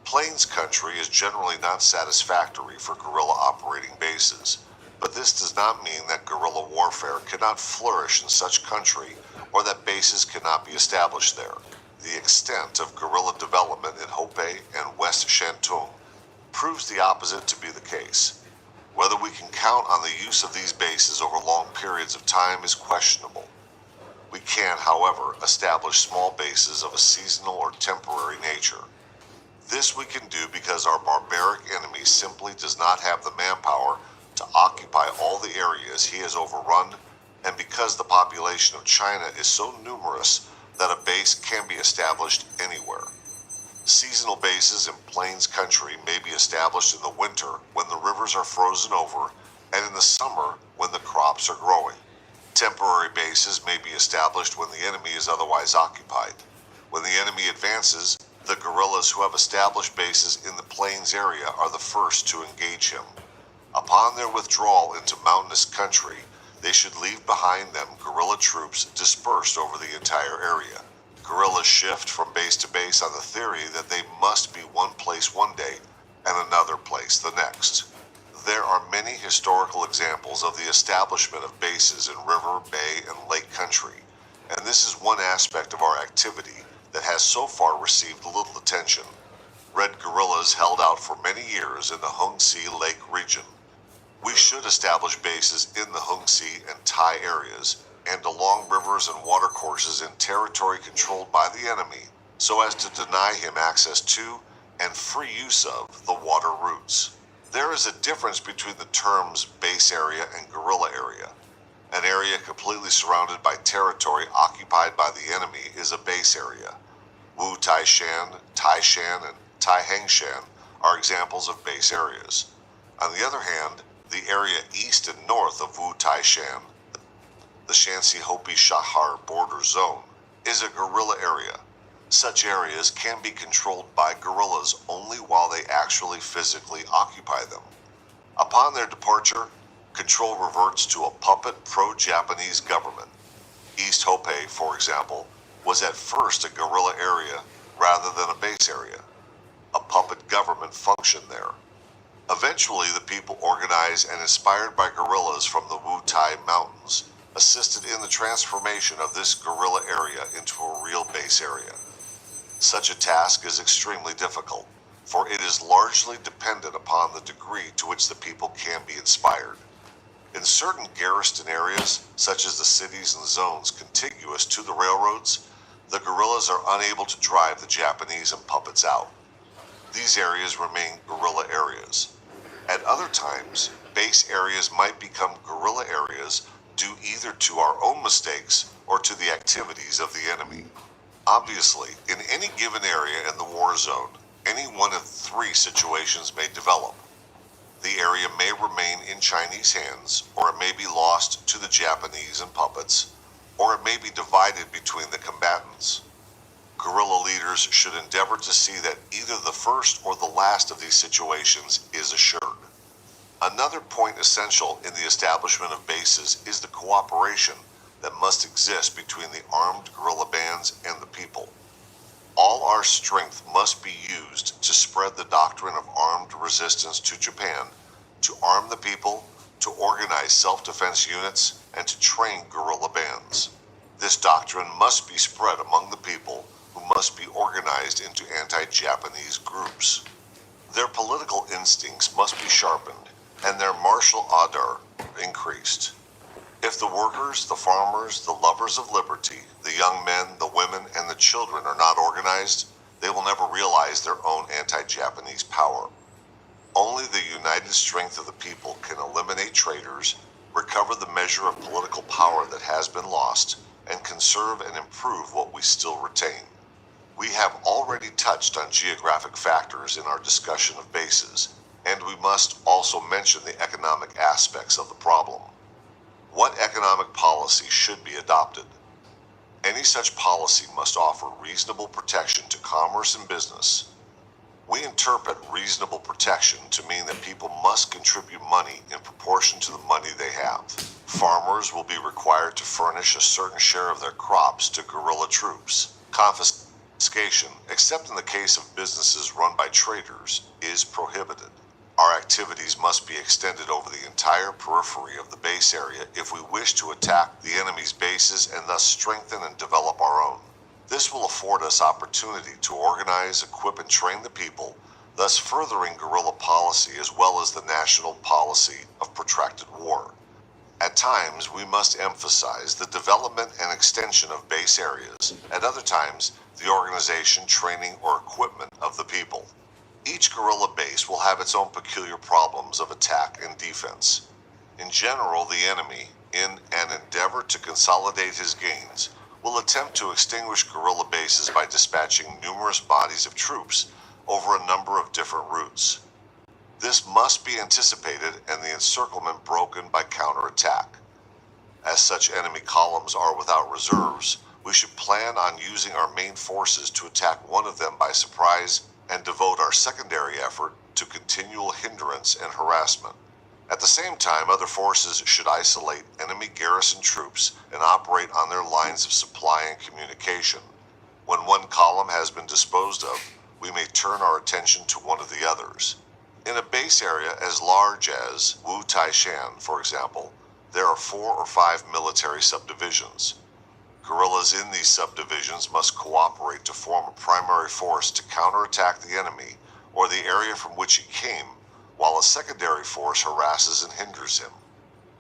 Plains country is generally not satisfactory for guerrilla operating bases, but this does not mean that guerrilla warfare cannot flourish in such country or that bases cannot be established there. The extent of guerrilla development in Hopei and West Shantung proves the opposite to be the case. Whether we can count on the use of these bases over long periods of time is questionable. We can, however, establish small bases of a seasonal or temporary nature. This we can do because our barbaric enemy simply does not have the manpower to occupy all the areas he has overrun, and because the population of China is so numerous that a base can be established anywhere. Seasonal bases in plains country may be established in the winter when the rivers are frozen over and in the summer when the crops are growing. Temporary bases may be established when the enemy is otherwise occupied. When the enemy advances, the guerrillas who have established bases in the plains area are the first to engage him. Upon their withdrawal into mountainous country, they should leave behind them guerrilla troops dispersed over the entire area. Guerrillas shift from base to base on the theory that they must be one place one day and another place the next. There are many historical examples of the establishment of bases in river, bay, and lake country, and this is one aspect of our activity that has so far received little attention. Red guerrillas held out for many years in the Hongxi Lake region. We should establish bases in the Hongxi and Tai areas and along rivers and watercourses in territory controlled by the enemy so as to deny him access to and free use of the water routes. There is a difference between the terms base area and guerrilla area. An area completely surrounded by territory occupied by the enemy is a base area. Wu Taishan, Taishan, and Taihangshan are examples of base areas. On the other hand, the area east and north of Wu Taishan, the Shanxi-Hopi Shahar border zone, is a guerrilla area. Such areas can be controlled by guerrillas only while they actually physically occupy them. Upon their departure, control reverts to a puppet pro-Japanese government. East Hopei, for example, was at first a guerrilla area rather than a base area. A puppet government functioned there. Eventually, the people organized and inspired by guerrillas from the Wu Tai Mountains assisted in the transformation of this guerrilla area into a real base area. Such a task is extremely difficult, for it is largely dependent upon the degree to which the people can be inspired. In certain garrison areas, such as the cities and zones contiguous to the railroads, the guerrillas are unable to drive the Japanese and puppets out. These areas remain guerrilla areas. At other times, base areas might become guerrilla areas due either to our own mistakes or to the activities of the enemy. Obviously, in any given area in the war zone, any one of three situations may develop. The area may remain in Chinese hands, or it may be lost to the Japanese and puppets, or it may be divided between the combatants. Guerrilla leaders should endeavor to see that either the first or the last of these situations is assured. Another point essential in the establishment of bases is the cooperation that must exist between the armed guerrilla bands and the people. All our strength must be used to spread the doctrine of armed resistance to Japan, to arm the people, to organize self-defense units, and to train guerrilla bands. This doctrine must be spread among the people, who must be organized into anti-Japanese groups. Their political instincts must be sharpened, and their martial ardor increased. If the workers, the farmers, the lovers of liberty, the young men, the women, and the children are not organized, they will never realize their own anti-Japanese power. Only the united strength of the people can eliminate traitors, recover the measure of political power that has been lost, and conserve and improve what we still retain. We have already touched on geographic factors in our discussion of bases, and we must also mention the economic aspects of the problem. What economic policy should be adopted? Any such policy must offer reasonable protection to commerce and business. We interpret reasonable protection to mean that people must contribute money in proportion to the money they have. Farmers will be required to furnish a certain share of their crops to guerrilla troops. Confiscation, except in the case of businesses run by traders, is prohibited. Our activities must be extended over the entire periphery of the base area if we wish to attack the enemy's bases and thus strengthen and develop our own. This will afford us opportunity to organize, equip, and train the people, thus furthering guerrilla policy as well as the national policy of protracted war. At times, we must emphasize the development and extension of base areas, at other times, the organization, training, or equipment of the people. Each guerrilla base will have its own peculiar problems of attack and defense. In general, the enemy, in an endeavor to consolidate his gains, will attempt to extinguish guerrilla bases by dispatching numerous bodies of troops over a number of different routes. This must be anticipated and the encirclement broken by counterattack. As such enemy columns are without reserves, we should plan on using our main forces to attack one of them by surprise and devote our secondary effort to continual hindrance and harassment. At the same time, other forces should isolate enemy garrison troops and operate on their lines of supply and communication. When one column has been disposed of, we may turn our attention to one of the others. In a base area as large as Wu Taishan, for example, there are 4 or 5 military subdivisions. Guerrillas in these subdivisions must cooperate to form a primary force to counterattack the enemy or the area from which he came, while a secondary force harasses and hinders him.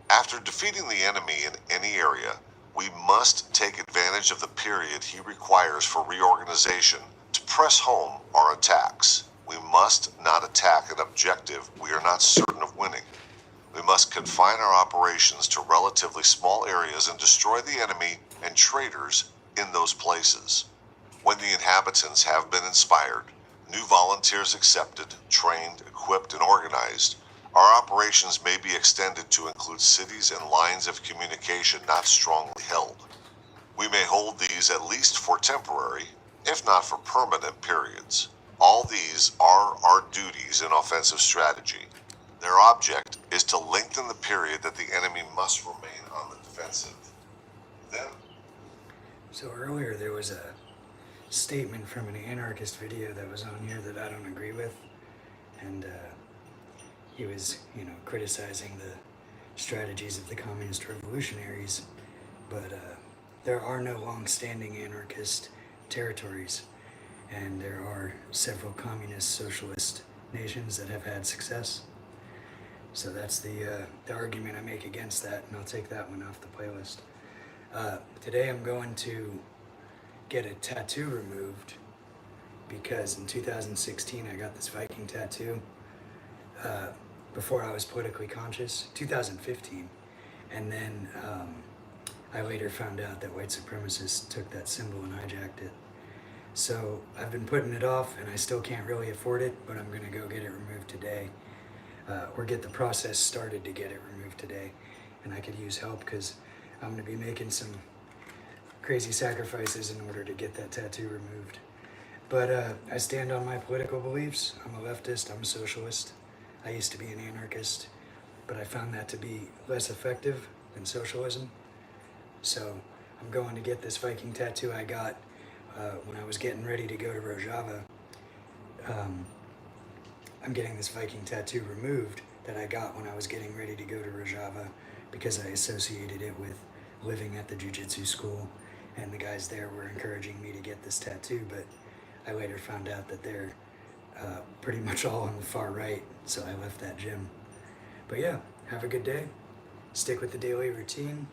After defeating the enemy in any area, we must take advantage of the period he requires for reorganization to press home our attacks. We must not attack an objective we are not certain of winning. We must confine our operations to relatively small areas and destroy the enemy and traitors in those places. When the inhabitants have been inspired, new volunteers accepted, trained, equipped, and organized, our operations may be extended to include cities and lines of communication not strongly held. We may hold these at least for temporary, if not for permanent periods. All these are our duties in offensive strategy. Their object is to lengthen the period that the enemy must remain on the defensive. Then, So earlier there was a statement from an anarchist video that was on here that I don't agree with, and he was, criticizing the strategies of the communist revolutionaries, but there are no long-standing anarchist territories, and there are several communist socialist nations that have had success. So that's the argument I make against that, and I'll take that one off the playlist. Today I'm going to get a tattoo removed because in 2016 I got this Viking tattoo before I was politically conscious, 2015, and then I later found out that white supremacists took that symbol and hijacked it. So I've been putting it off and I still can't really afford it, but I'm going to go get it removed today. Or get the process started to get it removed today. And I could use help because I'm going to be making some crazy sacrifices in order to get that tattoo removed. But I stand on my political beliefs. I'm a leftist, I'm a socialist. I used to be an anarchist, but I found that to be less effective than socialism. So I'm going to get this Viking tattoo I got when I was getting ready to go to Rojava. I'm getting this Viking tattoo removed that I got when I was getting ready to go to Rojava because I associated it with living at the jiu-jitsu school, and the guys there were encouraging me to get this tattoo, but I later found out that they're pretty much all on the far right, so I left that gym. But yeah, have a good day. stick with the daily routine,